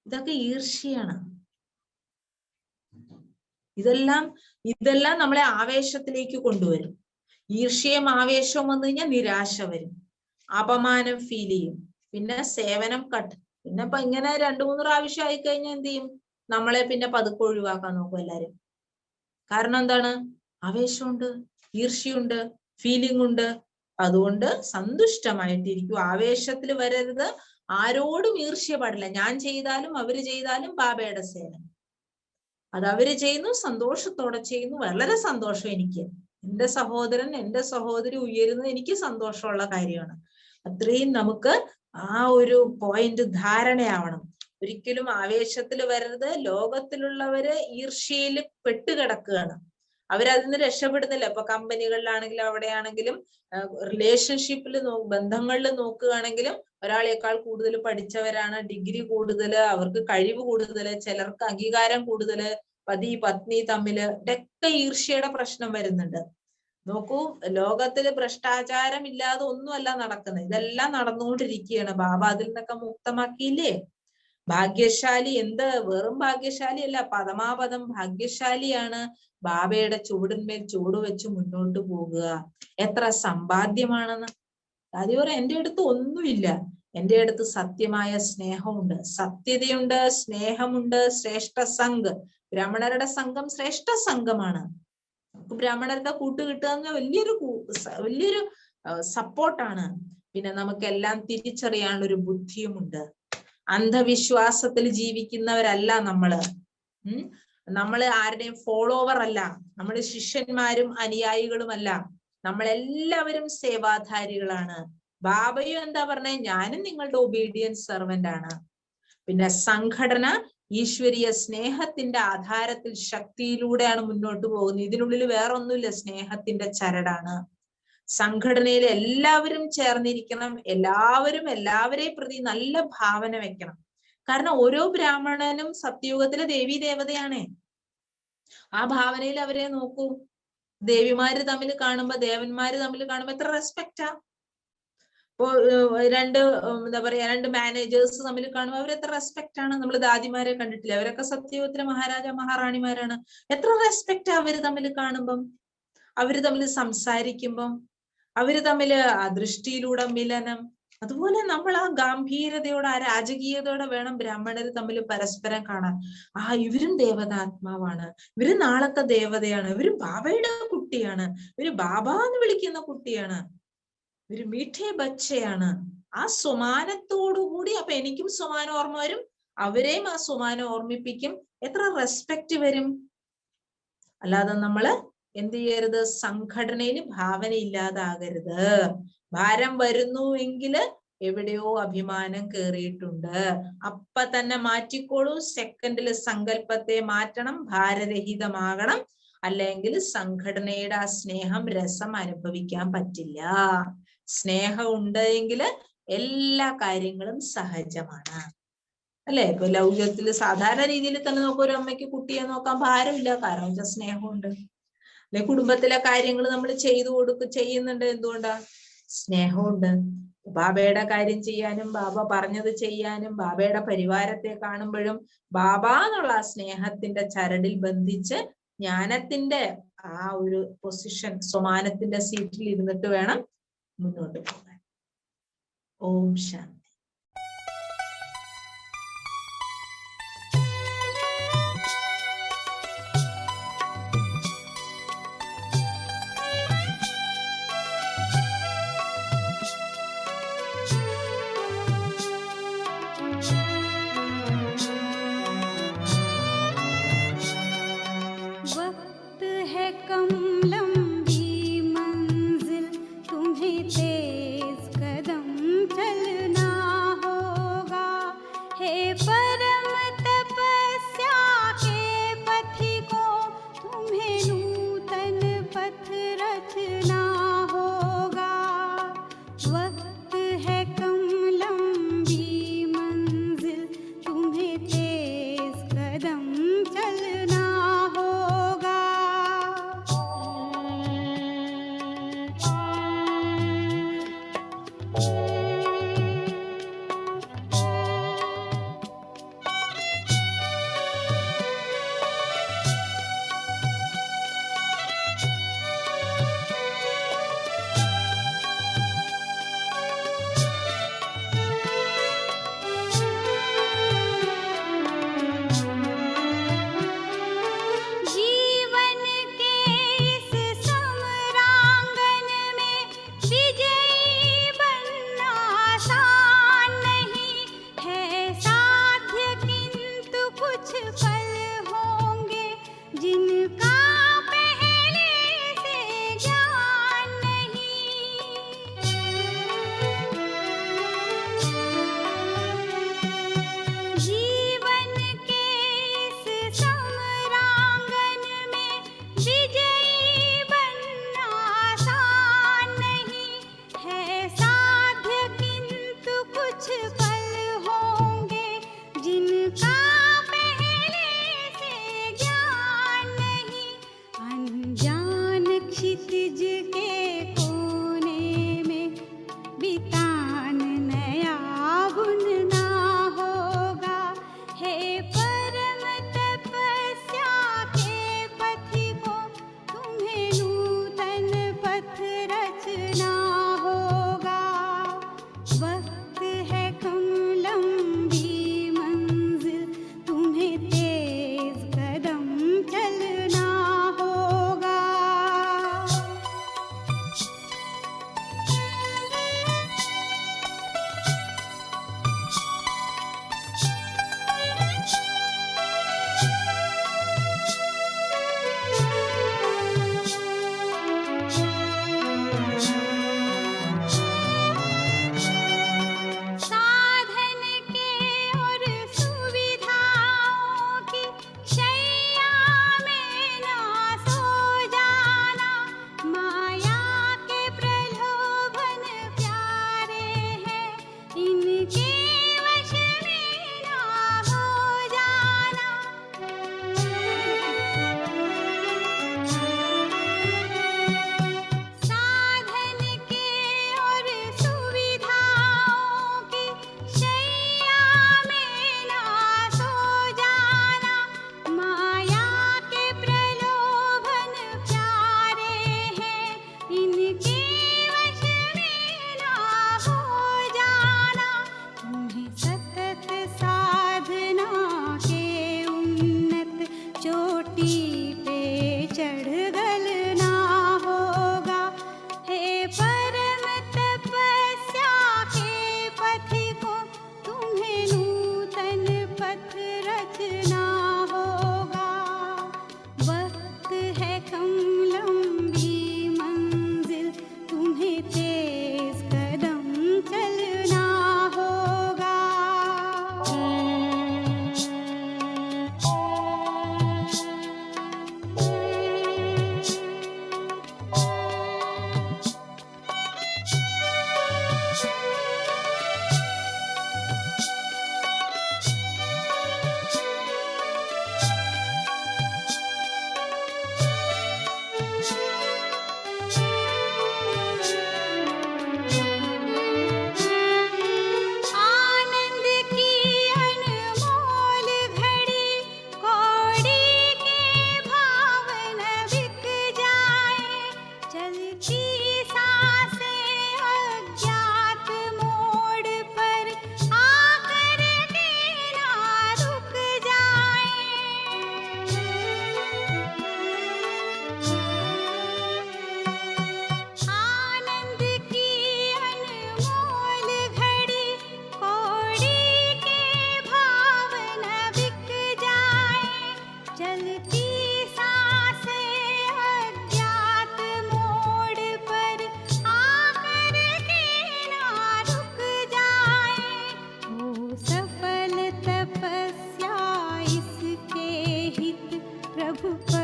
ഇതൊക്കെ ഈർഷ്യാണ്. ഇതെല്ലാം നമ്മളെ ആവേശത്തിലേക്ക് കൊണ്ടുവരും. ഈർഷ്യയും ആവേശവും വന്നു കഴിഞ്ഞാൽ നിരാശ വരും, അപമാനം ഫീൽ ചെയ്യും, പിന്നെ സേവനം കട്ട്. പിന്നെ ഇപ്പൊ ഇങ്ങനെ 2-3 പ്രാവശ്യം ആയിക്കഴിഞ്ഞാൽ എന്ത് ചെയ്യും, നമ്മളെ പിന്നെ പതുക്കെ ഒഴിവാക്കാൻ നോക്കും എല്ലാരും. കാരണം എന്താണ്? ആവേശമുണ്ട്, ഈർഷ്യയുണ്ട്, ഫീലിംഗ് ഉണ്ട്. അതുകൊണ്ട് സന്തുഷ്ടമായിട്ടിരിക്കും, ആവേശത്തിൽ വരരുത്, ആരോടും ഈർഷ്യ പാടില്ല. ഞാൻ ചെയ്താലും അവര് ചെയ്താലും ബാബയുടെ സേവനം അത് അവര് ചെയ്യുന്നു, സന്തോഷത്തോടെ ചെയ്യുന്നു, വളരെ സന്തോഷം എനിക്ക്. എന്റെ സഹോദരൻ, എന്റെ സഹോദരി ഉയരുന്നത് എനിക്ക് സന്തോഷമുള്ള കാര്യമാണ്. അത്രയും നമുക്ക് ആ ഒരു പോയിന്റ് ധാരണയാവണം. ഒരിക്കലും ആവേശത്തിൽ വരരുത്. ലോകത്തിലുള്ളവര് ഈർഷ്യയിൽ പെട്ടുകിടക്കുകയാണ്, അവരതിൽ നിന്ന് രക്ഷപ്പെടുന്നില്ല. ഇപ്പൊ കമ്പനികളിലാണെങ്കിലും അവിടെയാണെങ്കിലും റിലേഷൻഷിപ്പിൽ ബന്ധങ്ങളിൽ നോക്കുകയാണെങ്കിലും ഒരാളേക്കാൾ കൂടുതൽ പഠിച്ചവരാണ്, ഡിഗ്രി കൂടുതൽ, അവർക്ക് കഴിവ് കൂടുതൽ, ചിലർക്ക് അംഗീകാരം കൂടുതൽ, പതി പത്നി തമ്മില് ഇതൊക്കെ ഈർഷ്യയുടെ പ്രശ്നം വരുന്നുണ്ട്. നോക്കൂ, ലോകത്തില് ഭ്രഷ്ടാചാരം ഇല്ലാതെ ഒന്നുമല്ല നടക്കുന്നത്, ഇതെല്ലാം നടന്നുകൊണ്ടിരിക്കുകയാണ്. ബാബ അതിൽ നിന്നൊക്കെ മുക്തമാക്കിയില്ലേ? ഭാഗ്യശാലി വെറും ഭാഗ്യശാലിയല്ല, പദമാപദം ഭാഗ്യശാലിയാണ് ബാബയുടെ ചുവടിന്മേൽ ചുവട് വെച്ച് മുന്നോട്ട് പോകുക. എത്ര സമ്പാദ്യമാണെന്ന്. അത് പറയാം, എന്റെ അടുത്ത് ഒന്നുമില്ല, എന്റെ അടുത്ത് സത്യമായ സ്നേഹമുണ്ട്, സത്യതയുണ്ട്, സ്നേഹമുണ്ട്, ശ്രേഷ്ഠ സംഘ്. ബ്രാഹ്മണരുടെ സംഘം ശ്രേഷ്ഠ സംഘമാണ്. ബ്രാഹ്മണരുടെ കൂട്ട് കിട്ടുക വലിയൊരു സപ്പോർട്ടാണ്. പിന്നെ നമുക്കെല്ലാം തിരിച്ചറിയാനുള്ള ഒരു ബുദ്ധിയുമുണ്ട്. അന്ധവിശ്വാസത്തിൽ ജീവിക്കുന്നവരല്ല നമ്മള് ആരുടെയും ഫോളോവർ അല്ല, നമ്മള് ശിഷ്യന്മാരും അനുയായികളുമല്ല, നമ്മളെല്ലാവരും സേവാധാരികളാണ്. ബാബയും എന്താ പറഞ്ഞേ, ഞാനും നിങ്ങളുടെ ഒബീഡിയൻസ് സെർവന്റ് ആണ്. പിന്നെ സംഘടന ഈശ്വരീയ സ്നേഹത്തിന്റെ ആധാരത്തിൽ ശക്തിയിലൂടെയാണ് മുന്നോട്ട് പോകുന്നത്. ഇതിനുള്ളിൽ വേറെ ഒന്നുമില്ല, സ്നേഹത്തിന്റെ ചരടാണ്. സംഘടനയിൽ എല്ലാവരും ചേർന്നിരിക്കണം, എല്ലാവരെയും പ്രതി നല്ല ഭാവന വെക്കണം. കാരണം ഓരോ ബ്രാഹ്മണനും സത്യയുഗത്തിലെ ദേവീ ദേവതയാണ്. ആ ഭാവനയിൽ അവരെ നോക്കൂ. ദേവിമാര് തമ്മിൽ കാണുമ്പോ, ദേവന്മാര് തമ്മിൽ കാണുമ്പോ എത്ര റെസ്പെക്റ്റാ. ഇപ്പോ രണ്ട് മാനേജേഴ്സ് തമ്മിൽ കാണുമ്പോൾ അവർ എത്ര റെസ്പെക്റ്റ് ആണ്. നമ്മൾ ദാദിമാരെ കണ്ടിട്ടില്ല, അവരൊക്കെ സത്യയുഗത്തിലെ മഹാരാജ മഹാറാണിമാരാണ്. എത്ര റെസ്പെക്റ്റ് അവര് തമ്മിൽ കാണുമ്പം, അവര് തമ്മിൽ സംസാരിക്കുമ്പം, അവര് തമ്മില് ദൃഷ്ടിയിലൂടെ മിലനം. അതുപോലെ നമ്മൾ ആ ഗാംഭീര്യതയോടെ, ആ രാജകീയതയോടെ വേണം ബ്രാഹ്മണര് തമ്മിൽ പരസ്പരം കാണാൻ. ഇവരും ദേവതാത്മാവാണ്, ഇവര് നാളത്തെ ദേവതയാണ്, ഇവര് ബാബയുടെ കുട്ടിയാണ്, ഇവര് ബാബ എന്ന് വിളിക്കുന്ന കുട്ടിയാണ്, ഇവര് മീഠേ ബച്ചയാണ്. ആ സ്വമാനത്തോടുകൂടി അപ്പൊ എനിക്കും സ്വമാനം ഓർമ്മ വരും, അവരെയും ആ സ്വമാനം ഓർമ്മിപ്പിക്കും. എത്ര റെസ്പെക്റ്റ് വരും. അല്ലാതെ നമ്മള് എന്ത് ചെയ്യരുത്, സംഘടനയിൽ ഭാവന ഇല്ലാതാകരുത്. ഭാരം വരുന്നു എങ്കില് എവിടെയോ അഭിമാനം കേറിയിട്ടുണ്ട്, അപ്പൊ തന്നെ മാറ്റിക്കോളൂ. സെക്കൻഡില് സങ്കല്പത്തെ മാറ്റണം, ഭാരരഹിതമാകണം. അല്ലെങ്കിൽ സംഘടനയുടെ ആ സ്നേഹം, രസം അനുഭവിക്കാൻ പറ്റില്ല. സ്നേഹം ഉണ്ടെങ്കിൽ എല്ലാ കാര്യങ്ങളും സഹജമാണ്. അല്ലെ? ഇപ്പൊ ലൗകികത്തിൽ സാധാരണ രീതിയിൽ തന്നെ നോക്കുക, ഒരു അമ്മയ്ക്ക് കുട്ടിയെ നോക്കാൻ ഭാരമില്ല, കാരണം വെച്ചാൽ സ്നേഹമുണ്ട്. അല്ലെ, കുടുംബത്തിലെ കാര്യങ്ങൾ നമ്മൾ ചെയ്യുന്നുണ്ട്, എന്തുകൊണ്ടാ? സ്നേഹമുണ്ട്. ബാബയുടെ കാര്യം ചെയ്യാനും ബാബ പറഞ്ഞത് ചെയ്യാനും ബാബയുടെ പരിവാരത്തെ കാണുമ്പോഴും ബാബ എന്നുള്ള ആ സ്നേഹത്തിന്റെ ചരടിൽ ബന്ധിച്ച് ജ്ഞാനത്തിന്റെ ആ ഒരു പൊസിഷൻ, സ്വമാനത്തിന്റെ സീറ്റിൽ ഇരുന്നിട്ട് വേണം മുന്നോട്ട് പോകാൻ. ഓം ശാന്തി.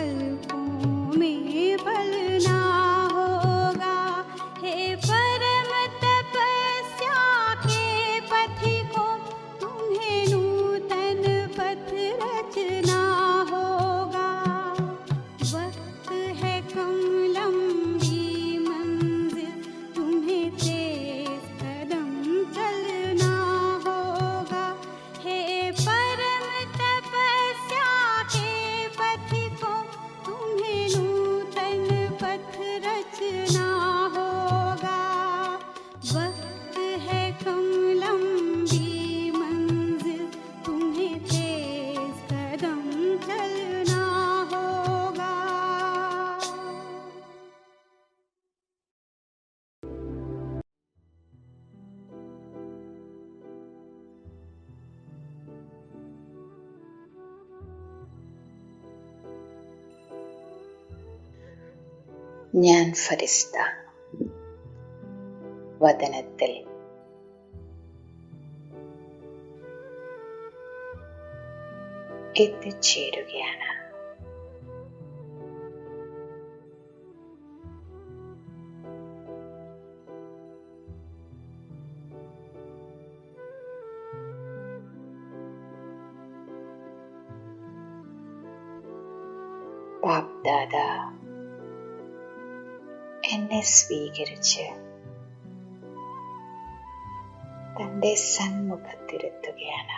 कल्पों में पलना होगा। हे परम तपस्या के पथिकों, तुम्हें नूतन पथ रचना होगा। वक्त है कम लंबी मंजिल, तुम्हें तेज कदम चलना होगा। हे परम तपस्या के पथिकों, तुम्हें नूतन पथ रचना होगा। वक्त है कम लंबी मंजिल, तुम्हें तेज कदम चलना होगा। ഞാൻ ഫരിസ്ത. വദനത്തിൽ എത്തിച്ചേരുകയാണ്. ബാപ്ദാദ എന്നെ സ്വീകരിച്ച് തന്റെ സന്മുഖത്തിരുത്തുകയാണ്.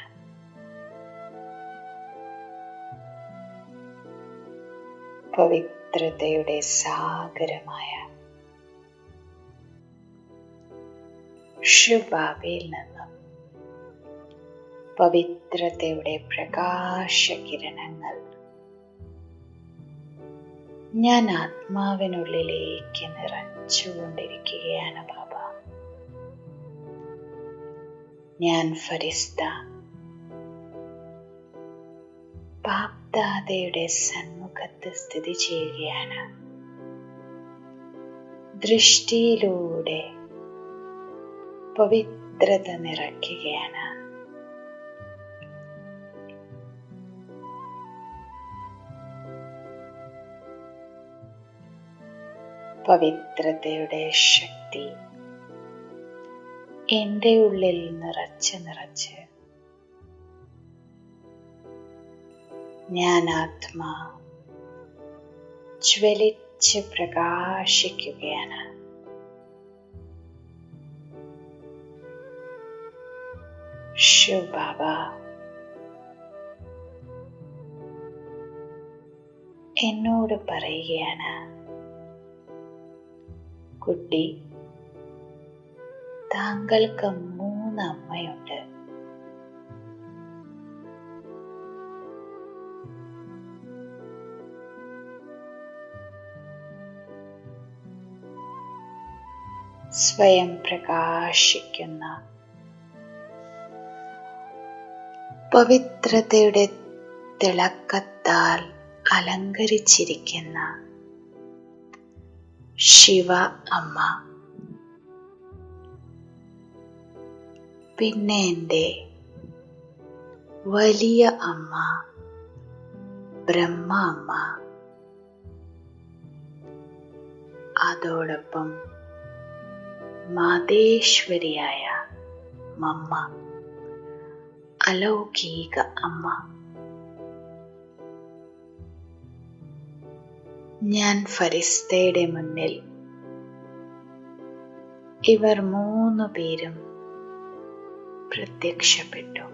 പവിത്രതയുടെ സാഗരമായ ശിവബാബയിൽ നിന്നും പവിത്രതയുടെ പ്രകാശകിരണങ്ങൾ ഞാൻ ആത്മാവിനുള്ളിലേക്ക് നിറച്ചുകൊണ്ടിരിക്കുകയാണ് ബാബ. ഞാൻ ഫരിസ്ത ബാപ്ദാദയുടെ സന്മുഖത്ത് സ്ഥിതി ചെയ്യുകയാണ്. ദൃഷ്ടിയിലൂടെ പവിത്രത നിറയ്ക്കുകയാണ്. പവിത്രതയുടെ ശക്തി എൻ്റെ ഉള്ളിൽ നിറച്ച് ഞാൻ ആത്മാ ജ്വലിച്ച് പ്രകാശിക്കുകയാണ്. ശിവ ബാബ എന്നോട് പറയുകയാണ്, കുട്ടി, താങ്കൾക്ക് 3 അമ്മയുണ്ട്. സ്വയം പ്രകാശിക്കുന്ന പവിത്രതയുടെ തിളക്കത്താൽ അലങ്കരിച്ചിരിക്കുന്ന ശിവ അമ്മ, പിന്നെ എൻ്റെ വലിയ അമ്മ ബ്രഹ്മ അമ്മ, അതോടൊപ്പം മാതേശ്വരിയായ മമ്മ, അലൗകിക അമ്മ. ഞാൻ ഫരിസ്തയുടെ മുന്നിൽ ഇവർ 3 പേരും പ്രത്യക്ഷപ്പെട്ടു.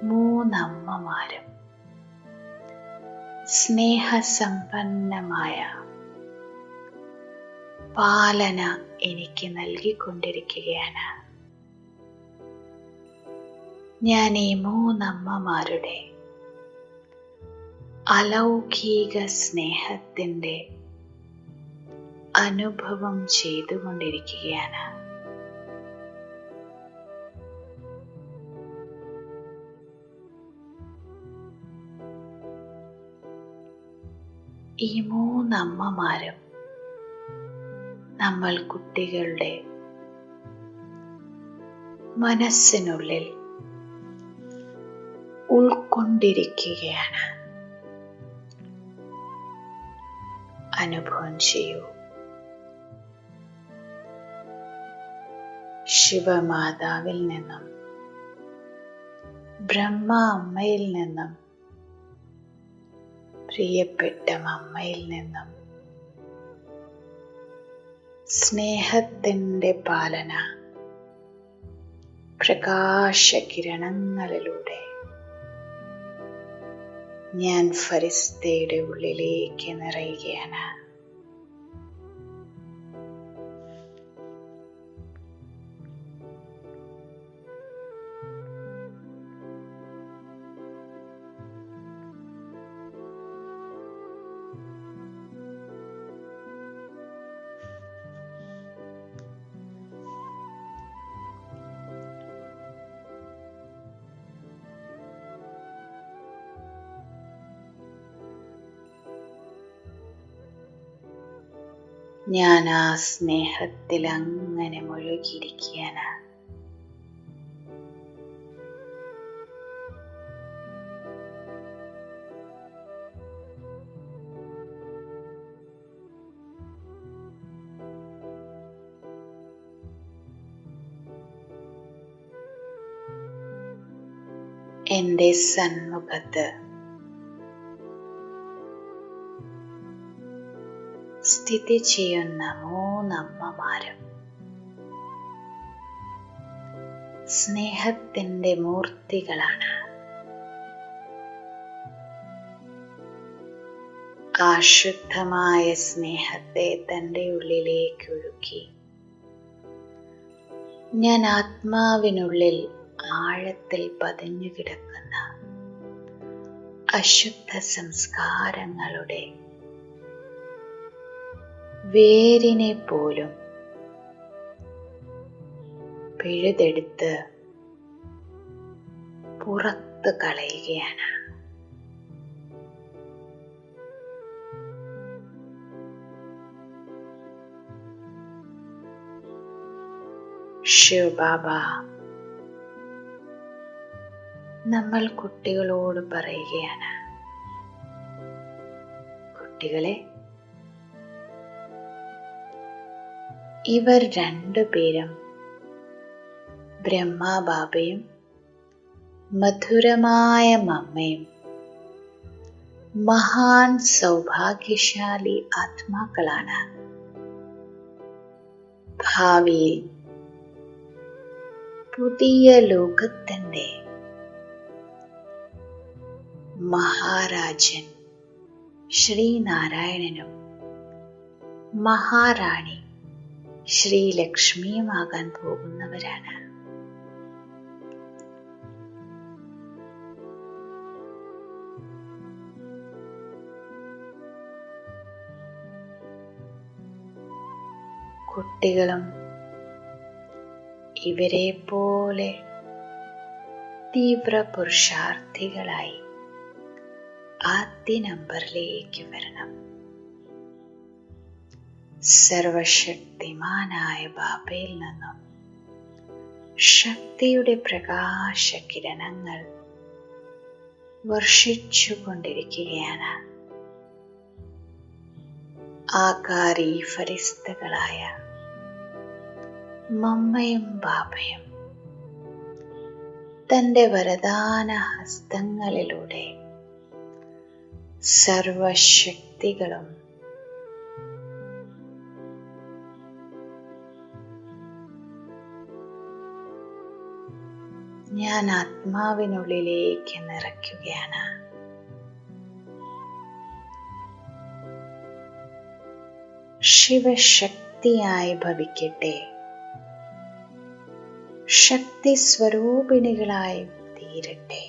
മൂന്നമ്മമാരും സ്നേഹസമ്പന്നമായ പാലന എനിക്ക് നൽകിക്കൊണ്ടിരിക്കുകയാണ്. ഞാൻ ഈ 3 അമ്മമാരുടെ അലൗകിക സ്നേഹത്തിൻ്റെ അനുഭവം ചെയ്തുകൊണ്ടിരിക്കുകയാണ്. ഈ 3 അമ്മമാരും നമ്മൾ കുട്ടികളുടെ മനസ്സിനുള്ളിൽ ഉൾക്കൊണ്ടിരിക്കുകയാണ്. അനുഭവം ചെയ്യൂ. ശിവമാതാവിൽ നിന്നും ബ്രഹ്മ അമ്മയിൽ നിന്നും പ്രിയപ്പെട്ട അമ്മയിൽ നിന്നും സ്നേഹത്തിൻ്റെ പാലന പ്രകാശകിരണങ്ങളിലൂടെ ഞാൻ ഫരിസ്തയുടെ ഉള്ളിലേക്ക് നിറയുകയാണ്. ഞാൻ ആ സ്നേഹത്തിൽ അങ്ങനെ മുഴുകിയിരിക്കുകയാണ്. എൻ്റെ സന്മുഖത്ത് സ്ഥിതി ചെയ്യുന്ന 3 അമ്മമാരും സ്നേഹത്തിൻ്റെ മൂർത്തികളാണ്. ആ ശുദ്ധമായ സ്നേഹത്തെ തൻ്റെ ഉള്ളിലേക്ക് ഒഴുക്കി ഞാൻ ആത്മാവിനുള്ളിൽ ആഴത്തിൽ പതിഞ്ഞു കിടക്കുന്ന അശുദ്ധ സംസ്കാരങ്ങളുടെ വേരിനെ പോലും പിഴുതെടുത്ത് പുറത്ത് കളയുകയാണ്. ശിവബാബ നമ്മൾ കുട്ടികളോട് പറയുകയാണ്, കുട്ടികളെ, ഇവർ 2 പേരും ബ്രഹ്മബാബയും മധുരമായ മമ്മയും മഹാൻ സൗഭാഗ്യശാലി ആത്മാക്കളാണ്. ഭാവിയിൽ പുതിയ ലോകത്തിൻ്റെ മഹാരാജൻ ശ്രീനാരായണനും മഹാറാണി ശ്രീലക്ഷ്മിയുമാകാൻ പോകുന്നവരാണ്. കുട്ടികളും ഇവരെ പോലെ തീവ്ര പുരുഷാർത്ഥികളായി ആദ്യ നമ്പറിലേക്ക് വരണം. സർവശക്തിമാനായ ബാബയിൽ നിന്നും ശക്തിയുടെ പ്രകാശകിരണങ്ങൾ വർഷിച്ചുകൊണ്ടിരിക്കുകയാണ്. ആകാരി ഫരിസ്തകളായ മമ്മയും ബാബയും തൻ്റെ വരദാന ഹസ്തങ്ങളിലൂടെ സർവശക്തികളും ഞാൻ ആത്മാവിനുള്ളിലേക്ക് നിറയ്ക്കുകയാണ്. ശിവശക്തിയായി ഭവിക്കട്ടെ, ശക്തി സ്വരൂപിണികളായി തീരട്ടെ.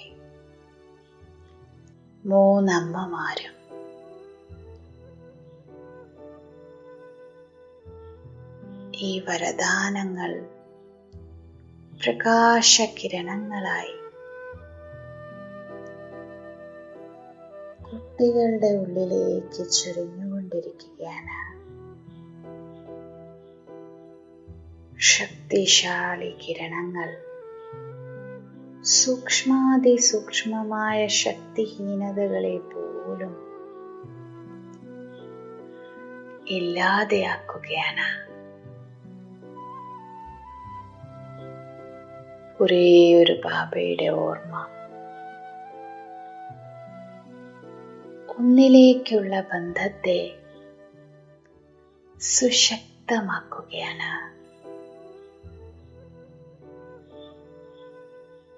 3 അമ്മമാരും ഈ വരദാനങ്ങൾ പ്രകാശകിരണങ്ങളായി കുട്ടികളുടെ ഉള്ളിലേക്ക് ചൊരിഞ്ഞുകൊണ്ടിരിക്കുകയാണ്. ശക്തിശാലി കിരണങ്ങൾ സൂക്ഷ്മാതിസൂക്ഷ്മമായ ശക്തിഹീനതകളെ പോലും ഇല്ലാതെയാക്കുകയാണ്. ഒരേ ഒരു ബാബയുടെ ഓർമ്മ ഒന്നിലേക്കുള്ള ബന്ധത്തെ സുശക്തമാക്കുകയാണ്.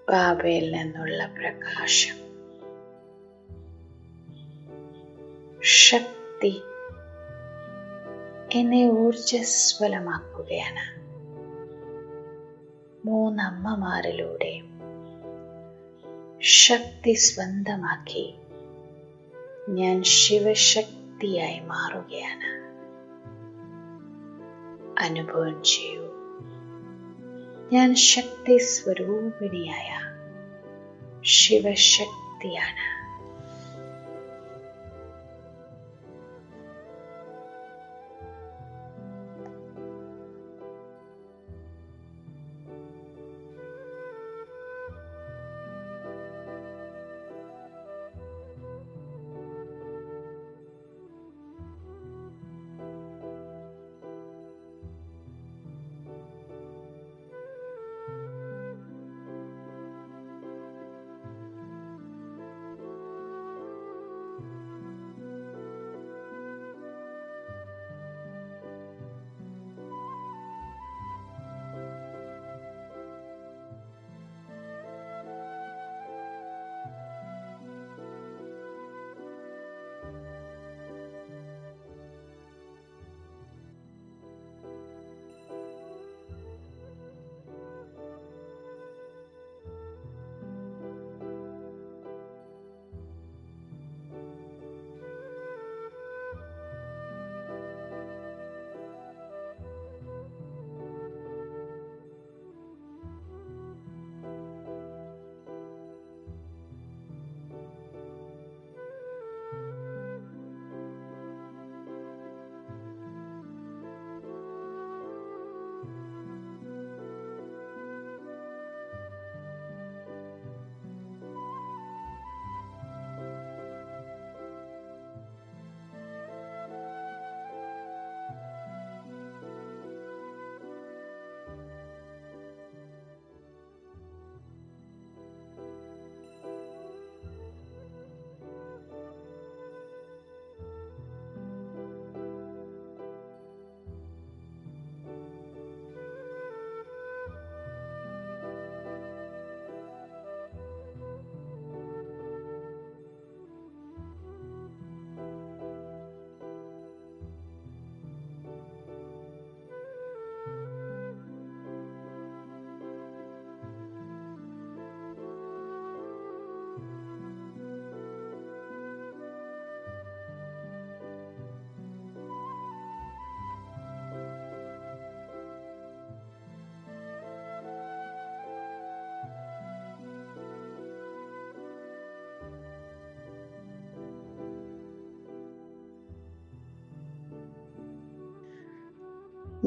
ബാബയിൽ നിന്നുള്ള പ്രകാശം, ശക്തി എന്നെ ഊർജ്ജസ്വലമാക്കുകയാണ്. 3 അമ്മമാരിലൂടെ ശക്തി സ്വന്തമാക്കി ഞാൻ ശിവശക്തിയായി മാറുകയാണ്. അനുഭവം ചെയ്യൂ, ഞാൻ ശക്തി സ്വരൂപിണിയായ ശിവശക്തിയാണ്.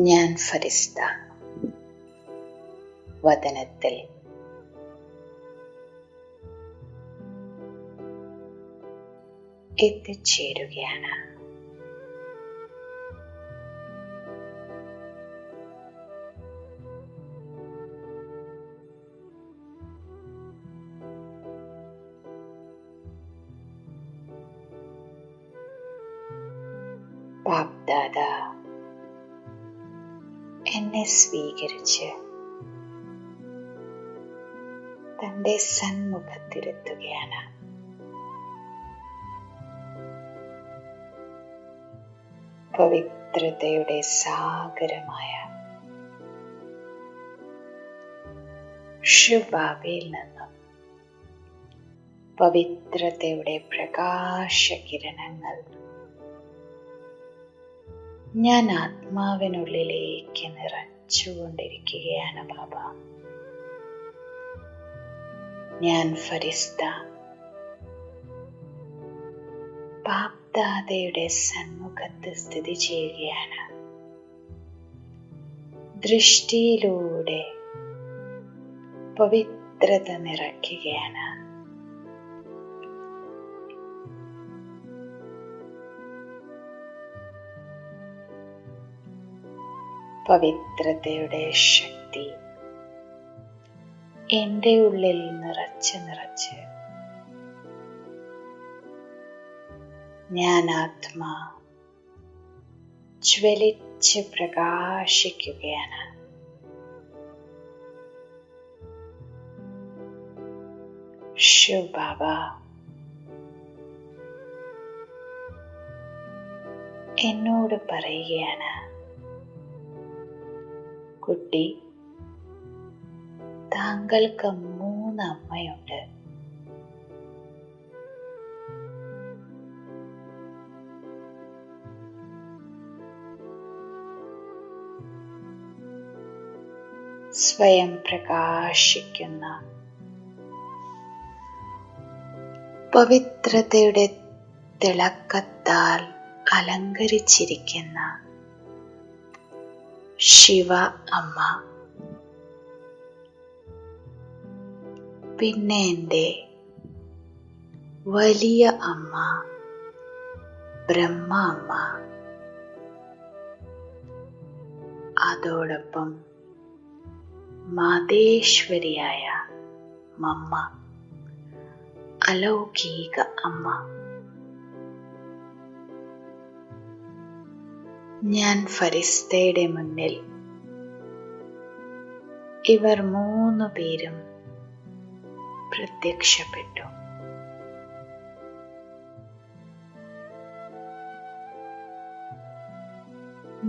ഞാൻ ഫരിസ്ത. വദനത്തിൽ എത്തിച്ചേരുകയാണ്. ബാപ്ദാദ എന്നെ സ്വീകരിച്ച് തന്റെ സന്മുഖത്തിരുത്തുകയാണ്. പവിത്രതയുടെ സാഗരമായ ശിവബാബയിൽ നിന്നും പവിത്രതയുടെ പ്രകാശകിരണങ്ങൾ ഞാൻ ആത്മാവിനുള്ളിലേക്ക് നിറച്ചുകൊണ്ടിരിക്കുകയാണ്. ബാബ, ഞാൻ ഫരിസ്ത ബാപ്ദാദയുടെ സന്മുഖത്ത് സ്ഥിതി ചെയ്യുകയാണ്. ദൃഷ്ടിയിലൂടെ പവിത്ര പവിത്രത നിറയ്ക്കുകയാണ്. പവിത്രതയുടെ ശക്തി എൻ്റെ ഉള്ളിൽ നിറച്ച് ഞാൻ ആത്മാ ജ്വലിച്ച് പ്രകാശിക്കുകയാണ്. ശിവ് ബാബ എന്നോട് പറയുകയാണ്, കുട്ടി, താങ്കൾക്ക് 3 അമ്മയുണ്ട്. സ്വയം പ്രകാശിക്കുന്ന പവിത്രതയുടെ തിളക്കത്താൽ അലങ്കരിച്ചിരിക്കുന്ന ശിവ അമ്മ, പിന്നെ എൻ്റെ വലിയ അമ്മ ബ്രഹ്മ അമ്മ, അതോടൊപ്പം മാതേശ്വരിയായ മമ്മ, അലൗകിക അമ്മ. ഞാൻ ഫരിസ്തയുടെ മുന്നിൽ ഇവർ 3 പേരും പ്രത്യക്ഷപ്പെട്ടു.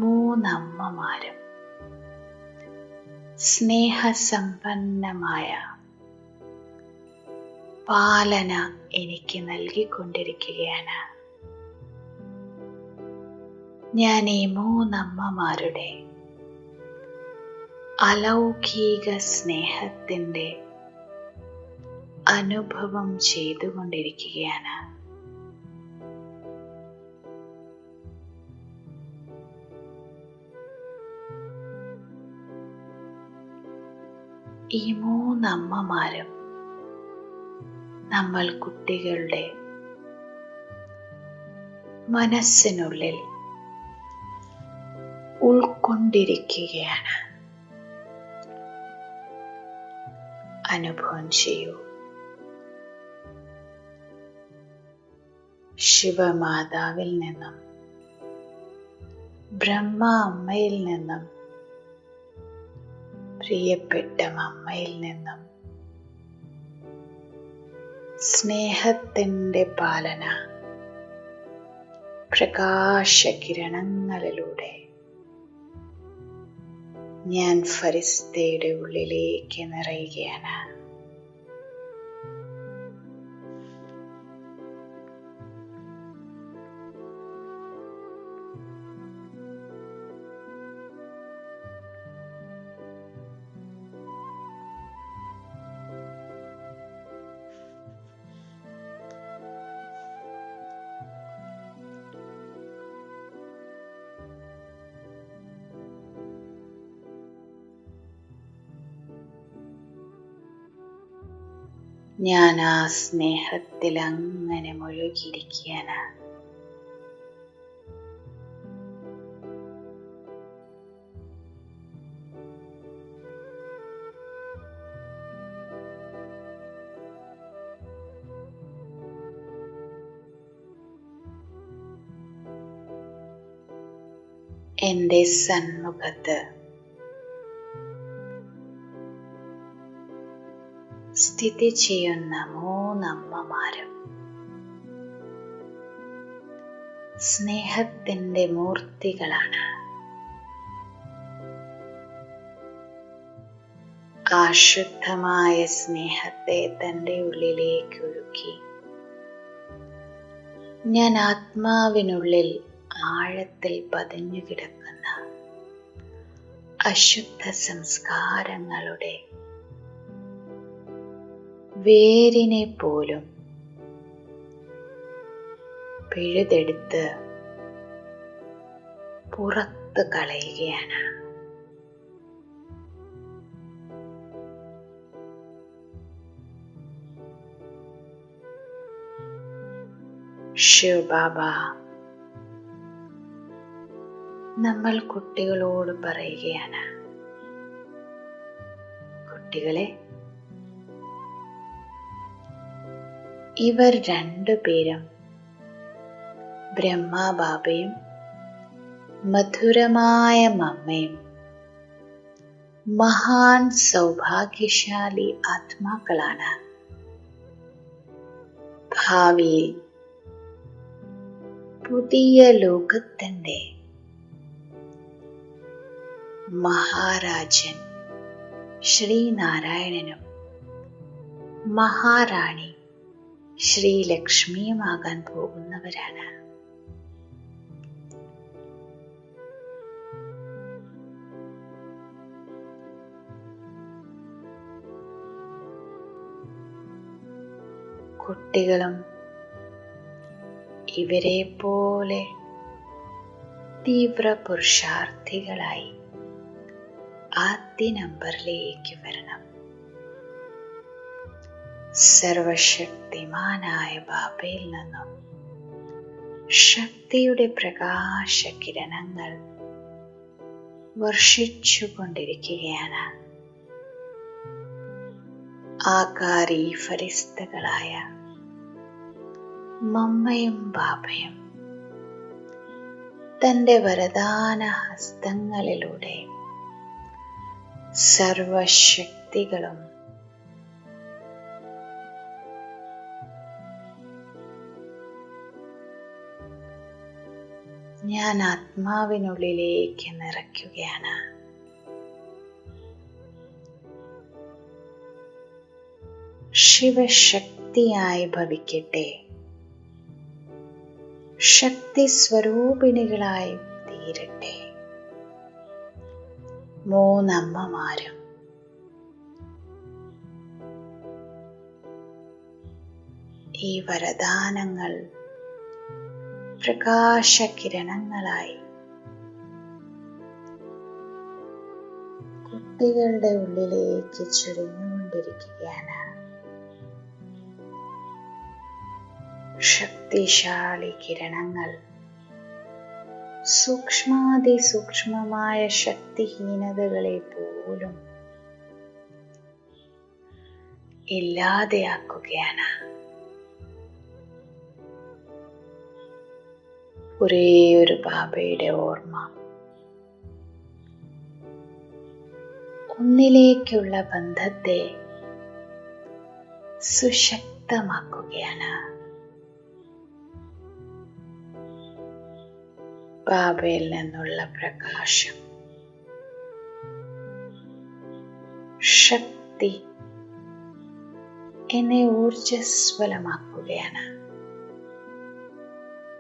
മൂന്നമ്മമാരും സ്നേഹസമ്പന്നമായ പാലന എനിക്ക് നൽകിക്കൊണ്ടിരിക്കുകയാണ്. ഞാൻ ഈ 3 അമ്മമാരുടെ അലൗകിക സ്നേഹത്തിൻ്റെ അനുഭവം ചെയ്തുകൊണ്ടിരിക്കുകയാണ്. ഈ 3 അമ്മമാരും നമ്മൾ കുട്ടികളുടെ മനസ്സിനുള്ളിൽ ഉൾക്കൊണ്ടിരിക്കുകയാണ്. അനുഭവം ചെയ്യൂ. ശിവമാതാവിൽ നിന്നും ബ്രഹ്മ അമ്മയിൽ നിന്നും പ്രിയപ്പെട്ട അമ്മയിൽ നിന്നും സ്നേഹത്തിൻ്റെ പാലന പ്രകാശകിരണങ്ങളിലൂടെ ഞാൻ ഫരിസ്തയുടെ ഉള്ളിലേക്ക് നിറയുകയാണ്. ഞാൻ ആ സ്നേഹത്തിൽ അങ്ങനെ മുഴുകിയിരിക്കുകയാണ്. എൻ്റെ സന്മുഖത്ത് സ്ഥിതി ചെയ്യുന്ന 3 അമ്മമാരും സ്നേഹത്തിൻ്റെ മൂർത്തികളാണ്. ആ ശുദ്ധമായ സ്നേഹത്തെ തൻ്റെ ഉള്ളിലേക്ക് ഒഴുക്കി ഞാൻ ആത്മാവിനുള്ളിൽ ആഴത്തിൽ പതിഞ്ഞു കിടക്കുന്ന അശുദ്ധ സംസ്കാരങ്ങളുടെ വേരിനെ പോലും പിഴുതെടുത്ത് പുറത്ത് കളയുകയാണ്. ശിവ് ബാബ നമ്മൾ കുട്ടികളോട് പറയുകയാണ്, കുട്ടികളെ, ഇവർ രണ്ടുപേരും ബ്രഹ്മബാബയും മധുരമായ മമ്മയും മഹാൻ സൗഭാഗ്യശാലി ആത്മാക്കളാണ്. ഭാവിയിൽ പുതിയ ലോകത്തിന്റെ മഹാരാജൻ ശ്രീനാരായണനും മഹാറാണി ശ്രീലക്ഷ്മിയുമാകാൻ പോകുന്നവരാണ്. കുട്ടികളും ഇവരെ പോലെ തീവ്ര പുരുഷാർത്ഥികളായി ആദ്യ നമ്പറിലേക്ക് വരണം. സർവശക്തിമാനായ ബാബയിൽ നിന്നും ശക്തിയുടെ പ്രകാശ കിരണങ്ങൾ വർഷിച്ചുകൊണ്ടിരിക്കുകയാണ്. ആകാരി ഫരിസ്തകളായ മമ്മയും ബാബയും തന്റെ വരദാന ഹസ്തങ്ങളിലൂടെ സർവശക്തികളും ഞാൻ ആത്മാവിനുള്ളിലേക്ക് നിറയ്ക്കുകയാണ്. ശിവശക്തിയായി ഭവിക്കട്ടെ, ശക്തി സ്വരൂപിണികളായി തീരട്ടെ. മൂന്നമ്മമാരും ഈ വരദാനങ്ങൾ പ്രകാശകിരണങ്ങളായി കുട്ടികളുടെ ഉള്ളിലേക്ക് ചൊരിഞ്ഞുകൊണ്ടിരിക്കുകയാണ്. ശക്തിശാലി കിരണങ്ങൾ സൂക്ഷ്മാതിസൂക്ഷ്മമായ ശക്തിഹീനതകളെ പോലും ഇല്ലാതെയാക്കുകയാണ്. ഒരേ ഒരു ബാബയുടെ ഓർമ്മ ഒന്നിലേക്കുള്ള ബന്ധത്തെ സുശക്തമാക്കുകയാണ്. ബാബയിൽ നിന്നുള്ള പ്രകാശം, ശക്തി എന്നെ ഊർജ്ജസ്വലമാക്കുകയാണ്.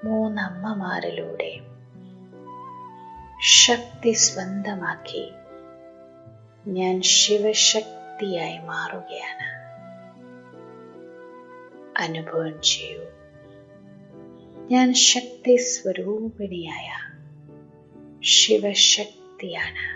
മൂന്നമ്മമാരിലൂടെ ശക്തി സ്വന്തമാക്കി ഞാൻ ശിവശക്തിയായി മാറുകയാണ്. അനുഭവം ചെയ്യൂ, ഞാൻ ശക്തി സ്വരൂപിണിയായ ശിവശക്തിയാണ്.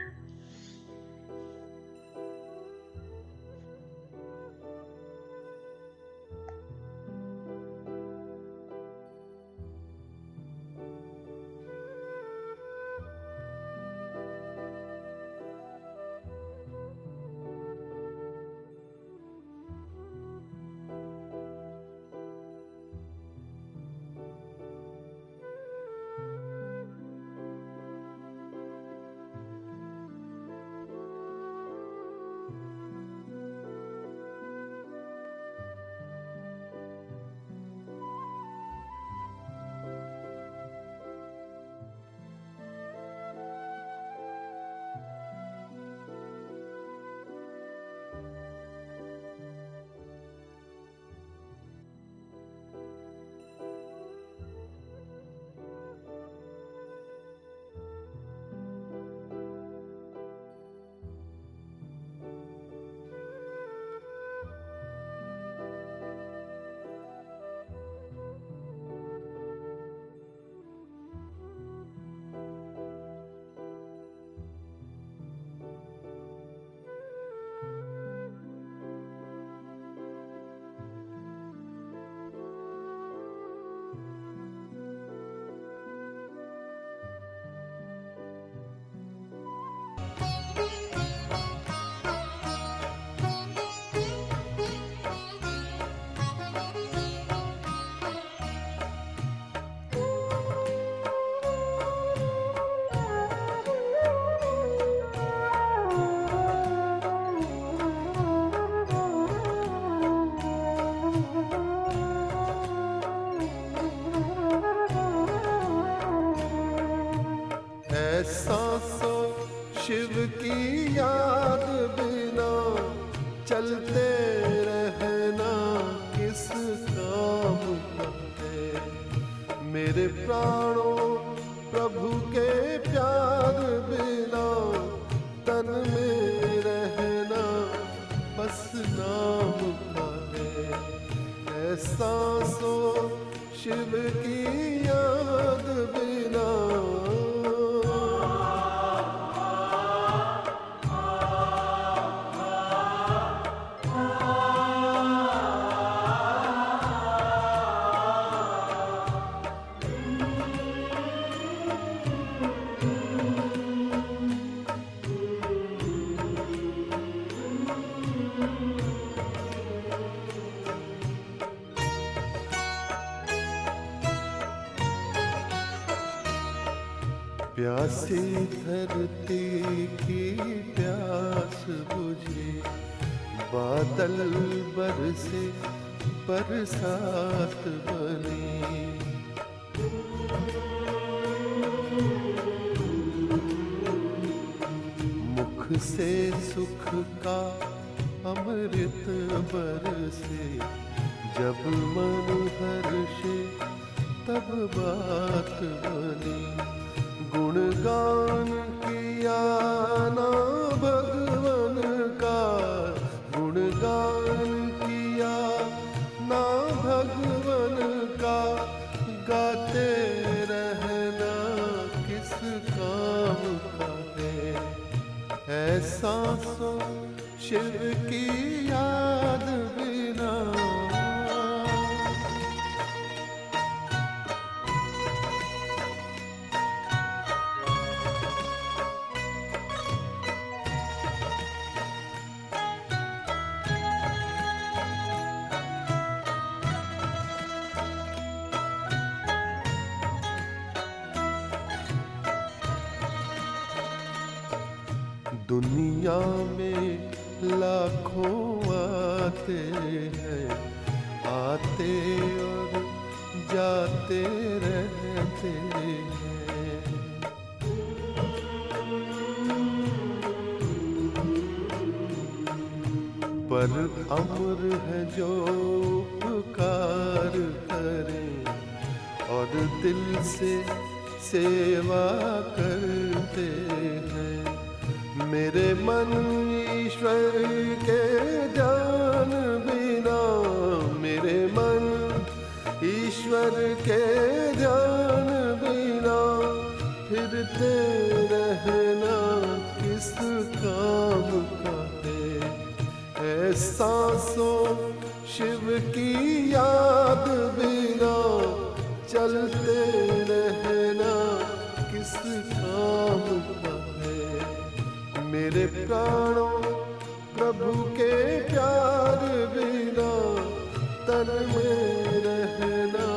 मेरे प्राणों प्रभु के प्यार बिना तन में रहना बस नाम का है। सांसों शिव की याद बिना प्यासी धरती की प्यास बुझे, बादल बरसे बरसात बनी। मुख से सुख का अमृत बरसे, जब मन हर्षे तब बात बनी। गुणगान किया ना भगवन का, गुणगान किया ना भगवन का, गाते रहना किस काम का है। ऐसा सो शिव की याद बिना दुनिया में लाखों आते हैं, आते और जाते रहते हैं। पर अमर है जो उपकार करें और दिल से सेवा करते हैं। मेरे मन ईश्वर के ध्यान बिना, मेरे मन ईश्वर के ध्यान बिना, फिरते रहना किस काम का है। सांसों शिव की याद बिना, चलते रहना किस काम का है। मेरे प्राणों प्रभु के प्यार बिना, तन में रहना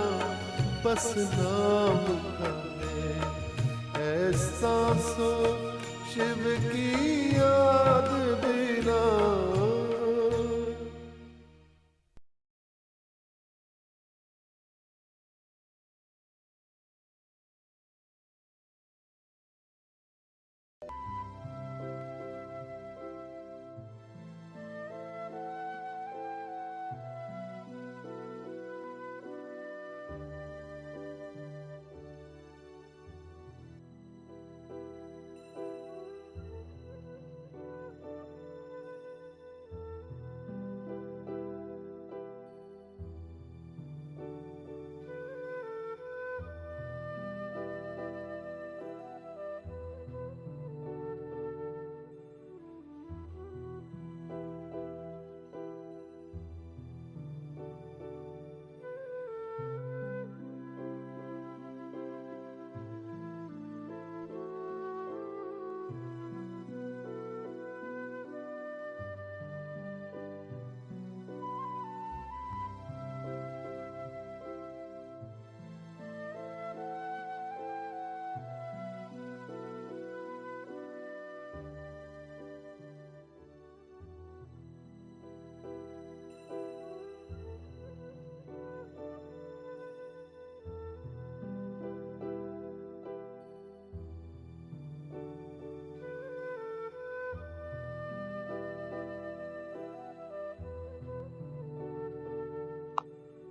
बस नाम का है। सांसों शिव की याद बिना।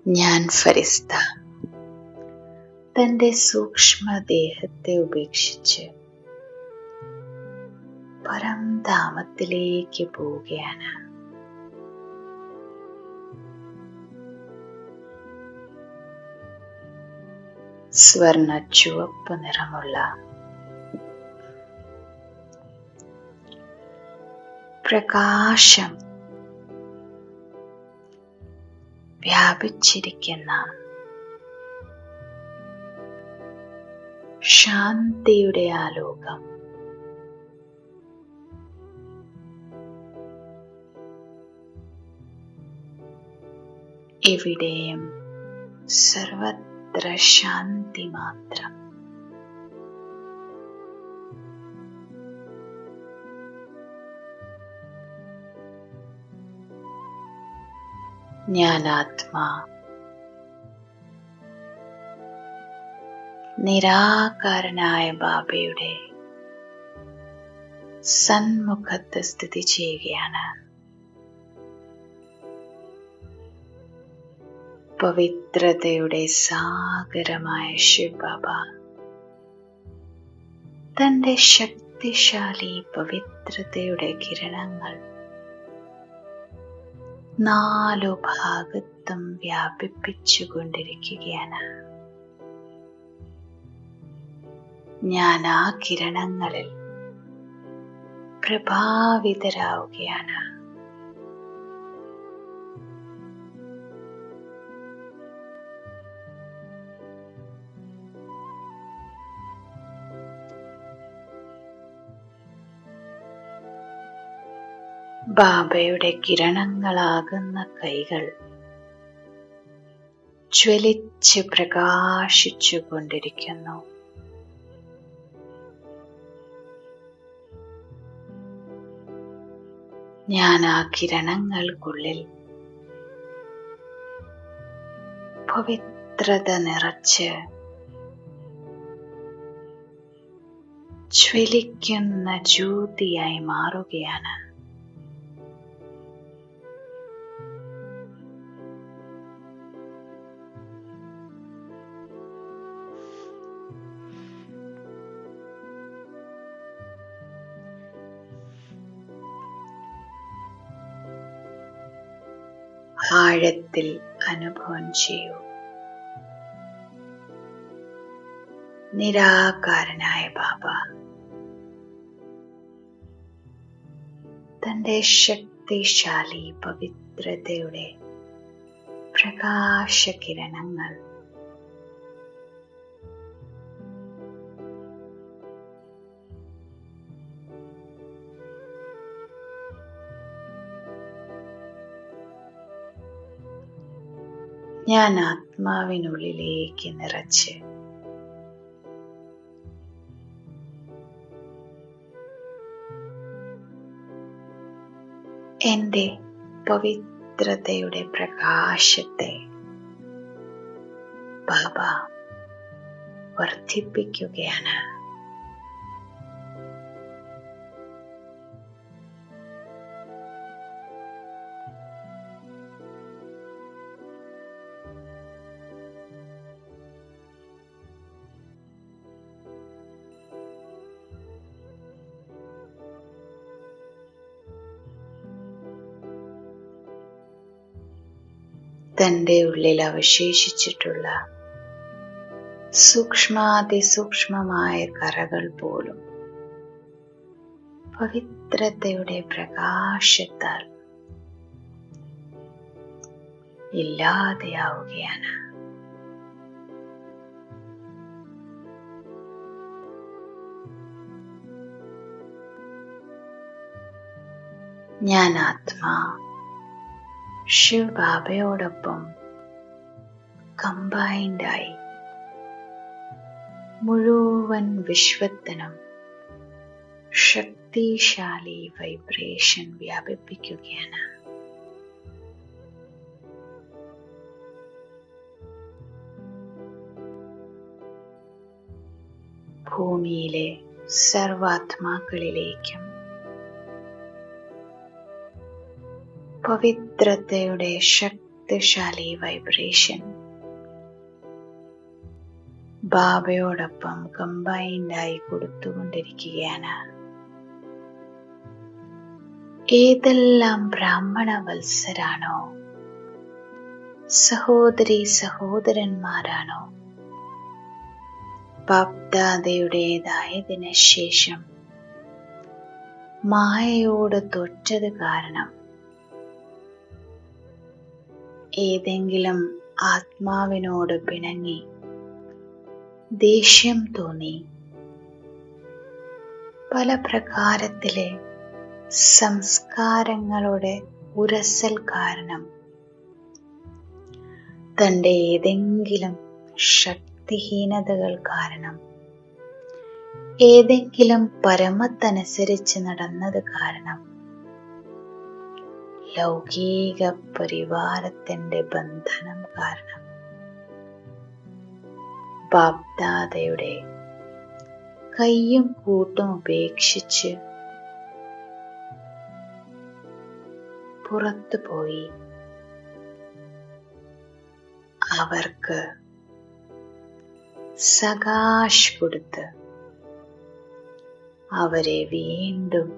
ഞാൻ ഫരിസ്ത. തൻ്റെ സൂക്ഷ്മദേഹത്തെ ഉപേക്ഷിച്ച് പരംധാമത്തിലേക്ക് പോവുകയാണ്. സ്വർണ്ണ ചുവപ്പ് നിറമുള്ള പ്രകാശം വ്യാപിച്ചിരിക്കുന്ന ശാന്തിയുടെ ആലോകം എവിടെയും സർവത്ര ശാന്തി മാത്രം. ജ്ഞാനാത്മാ നിരാകാരനായ ബാബയുടെ സന്മുഖത്ത് സ്ഥിതി ചെയ്യുകയാണ്. പവിത്രതയുടെ സാഗരമായ ശിവ് ബാബ തന്റെ ശക്തിശാലി പവിത്രതയുടെ കിരണങ്ങൾ 4 ഭാഗത്തും വ്യാപിപ്പിച്ചുകൊണ്ടിരിക്കുകയാണ്. ഞാൻ ആ കിരണങ്ങളിൽ പ്രഭാവിതരാവുകയാണ്. ബാബയുടെ കിരണങ്ങളാകുന്ന കൈകൾ ജ്വലിച്ച് പ്രകാശിച്ചു കൊണ്ടിരിക്കുന്നു. ഞാൻ ആ കിരണങ്ങൾക്കുള്ളിൽ പവിത്രത നിറച്ച് ജ്വലിക്കുന്ന ജ്യോതിയായി മാറുകയാണ്. ആഴത്തിൽ അനുഭവം ചെയ്യൂ. നിരാകാരനായ ബാബ തന്റെ ശക്തിശാലി പവിത്രതയുടെ പ്രകാശകിരണങ്ങൾ ഞാൻ ആത്മാവിനുള്ളിലേക്ക് നിറച്ച് എന്റെ പവിത്രതയുടെ പ്രകാശത്തെ ബാബ വർദ്ധിപ്പിക്കുകയാണ്. തന്റെ ഉള്ളിൽ അവശേഷിച്ചിട്ടുള്ള സൂക്ഷ്മാതിസൂക്ഷ്മമായ കറകൾ പോലും പവിത്രതയുടെ പ്രകാശത്താൽ ഇല്ലാതെയാവുകയാണ്. ഞാൻ ആത്മാ ശിവ് ബാബയോടൊപ്പം കമ്പൈൻഡായി മുഴുവൻ വിശ്വത്തിനും ശക്തിശാലി വൈബ്രേഷൻ വ്യാപിപ്പിക്കുകയാണ്. ഭൂമിയിലെ സർവാത്മാക്കളിലേക്കും പവിത്രതയുടെ ശക്തിശാലി വൈബ്രേഷൻ ബാബയോടൊപ്പം കമ്പൈൻഡായി കൊടുത്തുകൊണ്ടിരിക്കുകയാണ്. ഏതെല്ലാം ബ്രാഹ്മണ വത്സരാണോ, സഹോദരി സഹോദരന്മാരാണോ ബാപ്ദാദയുടേതായതിനു ശേഷം മായയോട് തോറ്റത് കാരണം ഏതെങ്കിലും ആത്മാവിനോട് പിണങ്ങി ദേഷ്യം തോന്നി പല പ്രകാരത്തിലെ സംസ്കാരങ്ങളുടെ ഉരസൽ കാരണം തൻ്റെ ഏതെങ്കിലും ശക്തിഹീനതകൾ കാരണം ഏതെങ്കിലും പരമത്തനുസരിച്ച് നടന്നത് കാരണം ലൗകിക പരിവാരത്തിന്റെ ബന്ധനം കാരണം ബാപ്ദാദയുടെ കയ്യും കൂട്ടും ഉപേക്ഷിച്ച് പുറത്തുപോയി അവർക്ക് സകാശ് കൊടുത്ത് അവരെ വീണ്ടും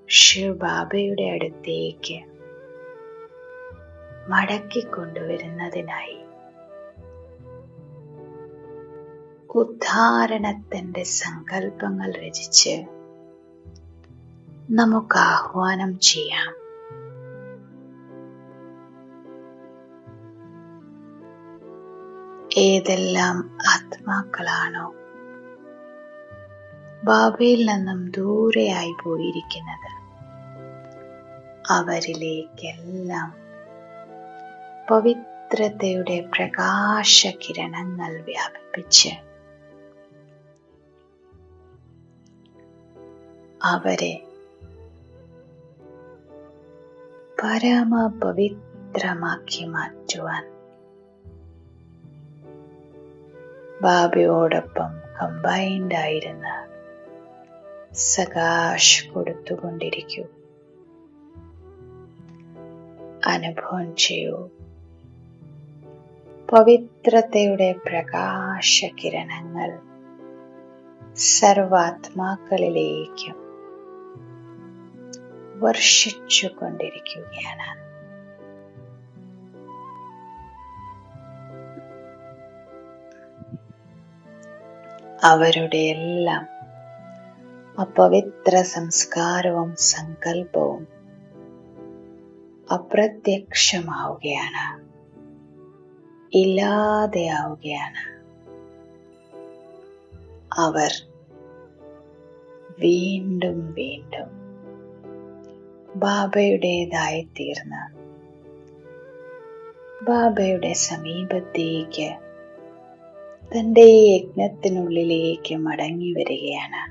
ശിവബാബയുടെ അടുത്തേക്ക് മടക്കിക്കൊണ്ടുവരുന്നതിനായി ഉദ്ധാരണത്തിന്റെ സങ്കല്പങ്ങൾ രചിച്ച് നമുക്ക് ആഹ്വാനം ചെയ്യാം. ഏതെല്ലാം ആത്മാക്കളാണോ ബാബയിൽ നിന്നും ദൂരെയായി പോയിരിക്കുന്നത് അവരിലേക്കെല്ലാം പവിത്രതയുടെ പ്രകാശ കിരണങ്ങൾ വ്യാപിപ്പിച്ച് അവരെ പരമപവിത്രമാക്കി മാറ്റുവാൻ ബാബയോടൊപ്പം കമ്പൈൻഡ് ആയിരുന്ന സകാശ് കൊടുത്തുകൊണ്ടിരിക്കൂ. അനുഭവം ചെയ്യൂ. പവിത്രതയുടെ പ്രകാശ കിരണങ്ങൾ സർവാത്മാക്കളിലേക്കും വർഷിച്ചു കൊണ്ടിരിക്കുകയാണ്. അവരുടെ എല്ലാം അപവിത്ര സംസ്കാരവും സങ്കല്പവും അപ്രത്യക്ഷമാവുകയാണ്, ഇല്ലാതെയാവുകയാണ്. അവർ വീണ്ടും വീണ്ടും ബാബയുടേതായി തീർന്ന് ബാബയുടെ സമീപത്തേക്ക് തൻ്റെ ഈ യജ്ഞത്തിനുള്ളിലേക്ക് മടങ്ങി വരികയാണ്.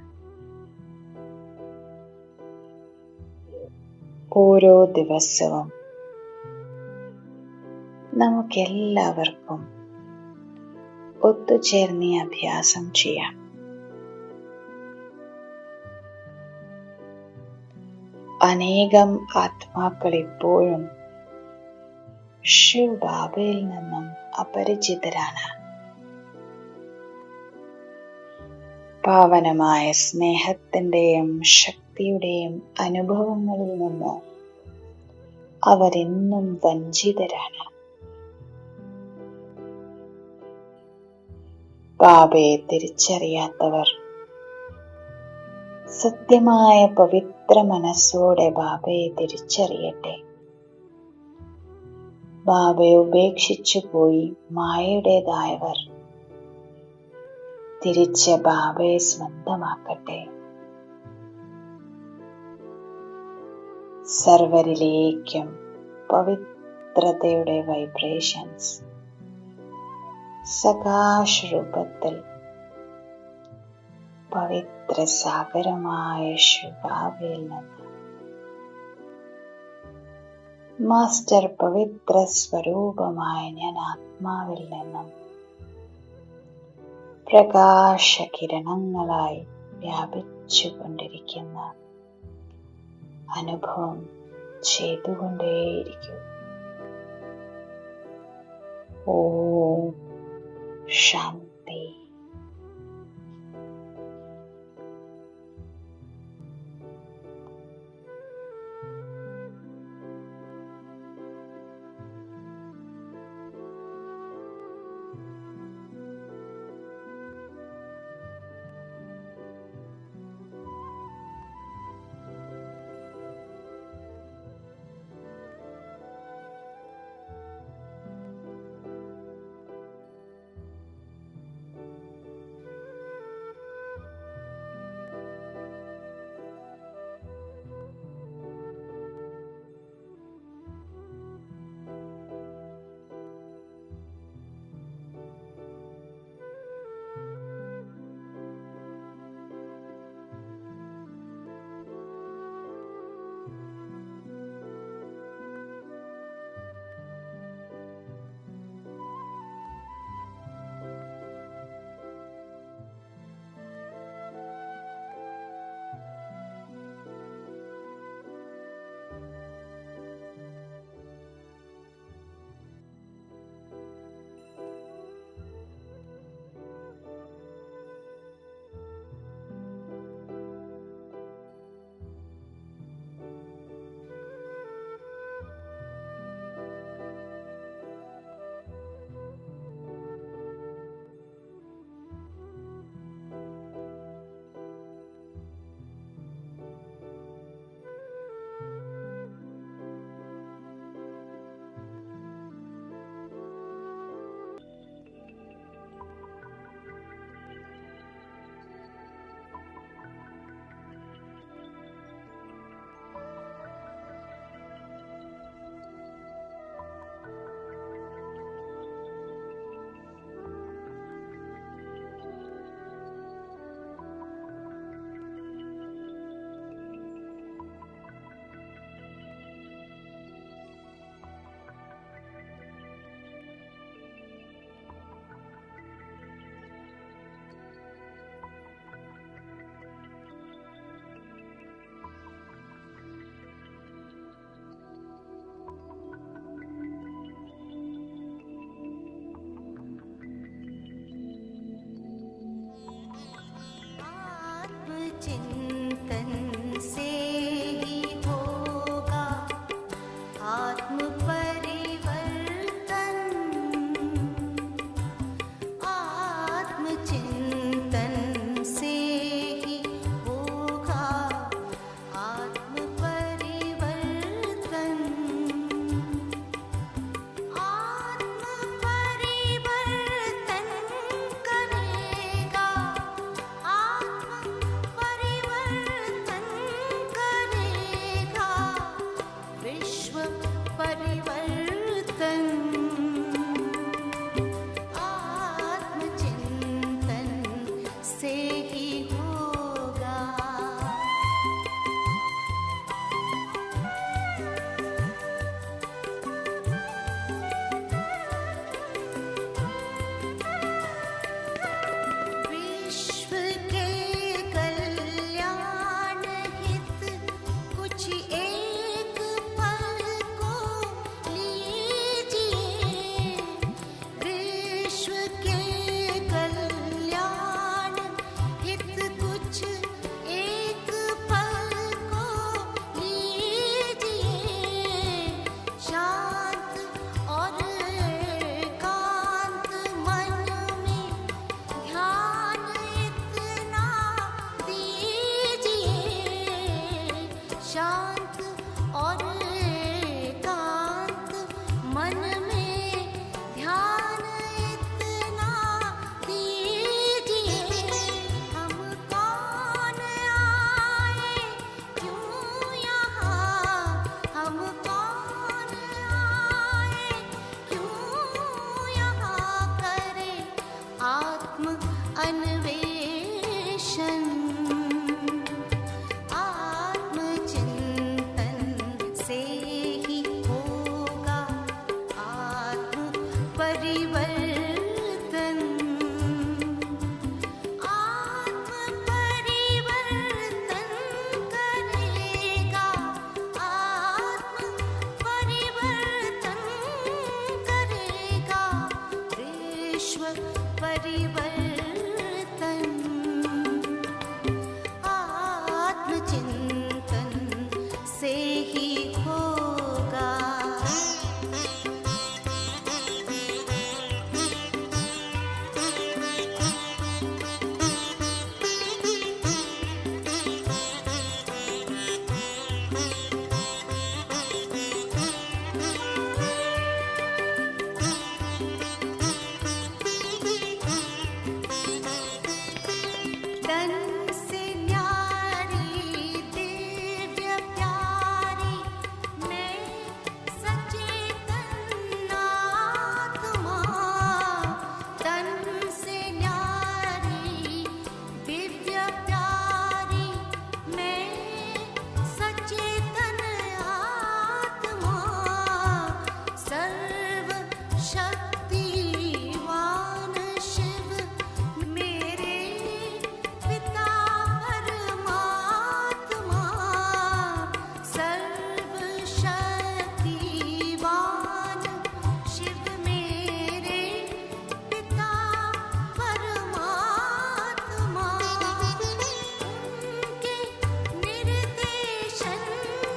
ഓരോ ദിവസവും നമുക്കെല്ലാവർക്കും ഒത്തുചേർന്ന് അഭ്യാസം ചെയ്യാം. അനേകം ആത്മാക്കൾ ഇപ്പോഴും ശിവ് ബാബയിൽ നിന്നും അപരിചിതരാണ്. പാവനമായ സ്നേഹത്തിന്റെയും ശക്തിയുടെയും അനുഭവങ്ങളിൽ നിന്ന് അവരെന്നും വഞ്ചിതരാണ്. ബാബയെ തിരിച്ചറിയാത്തവർ സത്യമായ പവിത്ര മനസ്സോടെ ബാബയെ തിരിച്ചറിയട്ടെ. ബാബയെ ഉപേക്ഷിച്ചു പോയി മായയുടേതായവർ തിരിച്ച് ബാബയെ സ്വന്തമാക്കട്ടെ. സർവരിലേക്കും പവിത്രതയുടെ വൈബ്രേഷൻസ് സകാശ രൂപത്തിൽ പവിത്ര സാഗരമായ ശിവബാബയിൽ നിന്ന് മാസ്റ്റർ പവിത്ര സ്വരൂപമായ ഞാൻ ആത്മാവിൽ നിന്നും പ്രകാശ കിരണങ്ങളായി വ്യാപിച്ചു കൊണ്ടിരിക്കുന്ന അനുഭവം ചെയ്തുകൊണ്ടേയിരിക്കും. ഓം शांति। चिंतन से ही होगा आत्म परिवर्तन। आत्म चिंतन से ही होगा आत्म परिवर्तन। आत्म परिवर्तन करेगा, आत्म परिवर्तन करेगा, विश्व परिवर्तन। आत्म चिंतन से ही होगा। विश्व के कल्याण हित कुछ एक पल को लीजिए। विश्व के कल्याण हित कुछ एक पल को लीजिए। शांत और एकांत मन में ध्यान इतना दीजिए। शांत और एकांत मन में ध्यान इतना दीजिए। हम कौन आए क्यों यहाँ, हम कौन आए क्यों यहाँ करें आत्म अन्वेषण। आत्म चिंतन से ही होगा आत्म परिवर्तन। आत्म परिवर्तन करेगा, आत्म परिवर्तन करेगा, विश्व परिवर्तन आत्मचिंतन से ही होगा। तन से न्यारी दिव्य प्यारी मैं सचेतन आत्मा। तन से न्यारी दिव्य प्यारी मैं सचेतन आत्मा। सर्व शक्तिवान शिव मेरे पिता परमात्मा। सर्व शक्तिवान शिव मेरे पिता परमात्मा। उनके निर्देशन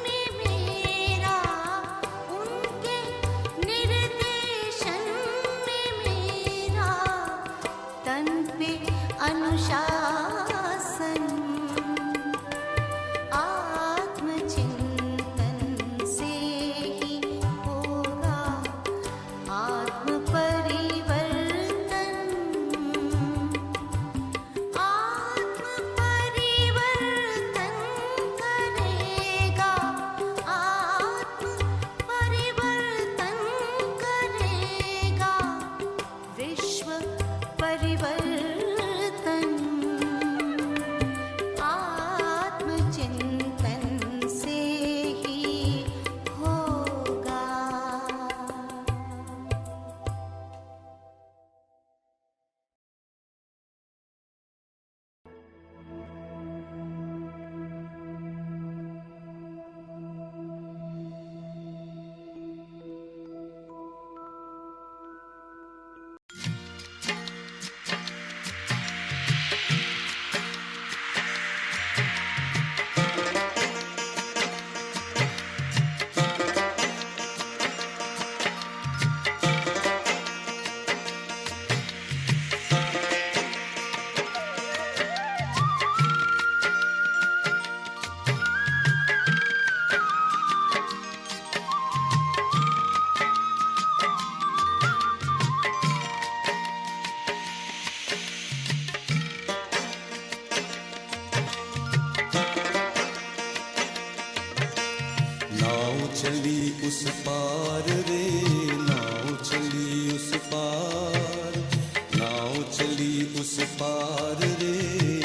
में मेरा उनके निर्देशन में मेरा तन पे अनुशासन आत्मचिंतन से ही होगा। आत्म परिवर्तन करेगा। आत्म परिवर्तन करेगा। विश्व परिवर्तन आत्मचिंतन से ही होगा। नाव चली उस पार रे, नाव चली उस पार, नाव चली उस पार रे,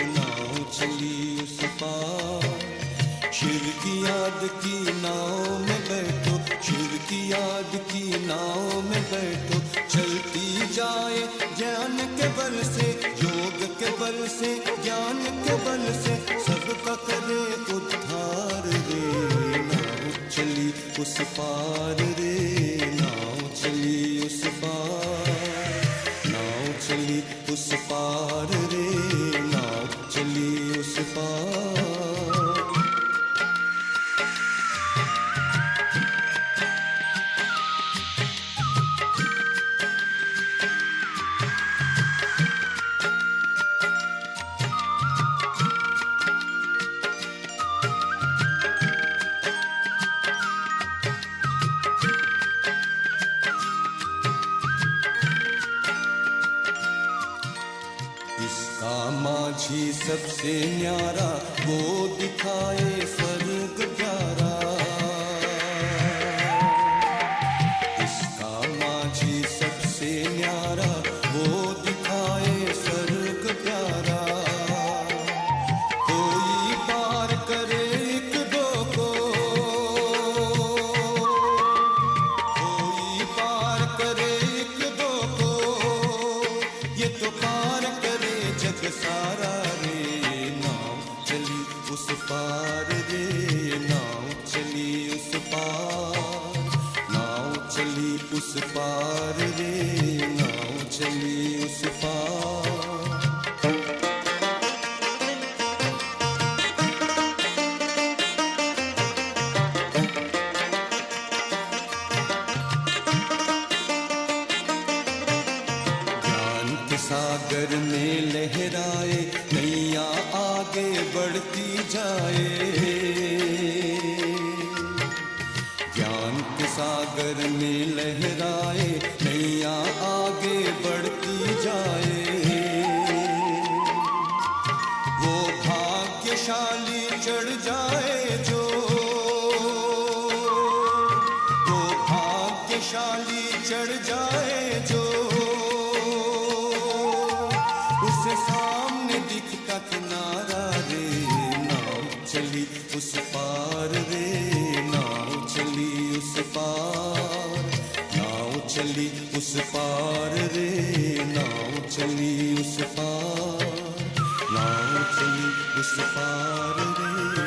नाव चली उस पार। शिव की याद की नाव में बैठो, शिव की याद की नाव में बैठो। चलती जाए ज्ञान के बल से, योग के बल से, ज्ञान के बल से, सबका करे उद्धार रे। नाव चली उस पार रे, नाव चली उस पार, नाव चली उस पार रे, नाव चली उस पार। इसका माझी सबसे न्यारा, वो दिखाए स्वर्ग प्यारा। इसका माझी सबसे न्यारा, वो दिखाए स्वर्ग प्यारा। कोई पार करे एक दो को, कोई पार करे एक दो को, ये तो पार करे जग सारा रे। नाव चली उस पार रे, पार रे, नाव चली उस पार। ज्ञान के सागर में लहराए नैया आगे बढ़ती जाए, ज्ञान के सागर में लहराए नैया आगे बढ़ती जाए। वो भाग्यशाली चढ़ जाए जो, वो भाग्यशाली चढ़ जाए जो, उसे सामने दिखता किनारा रे, नाव चली उस पार रे, नाव चली उस पार, नाव चली उस पार रे, नाव चली उस पार, नाव चली उस पार रे।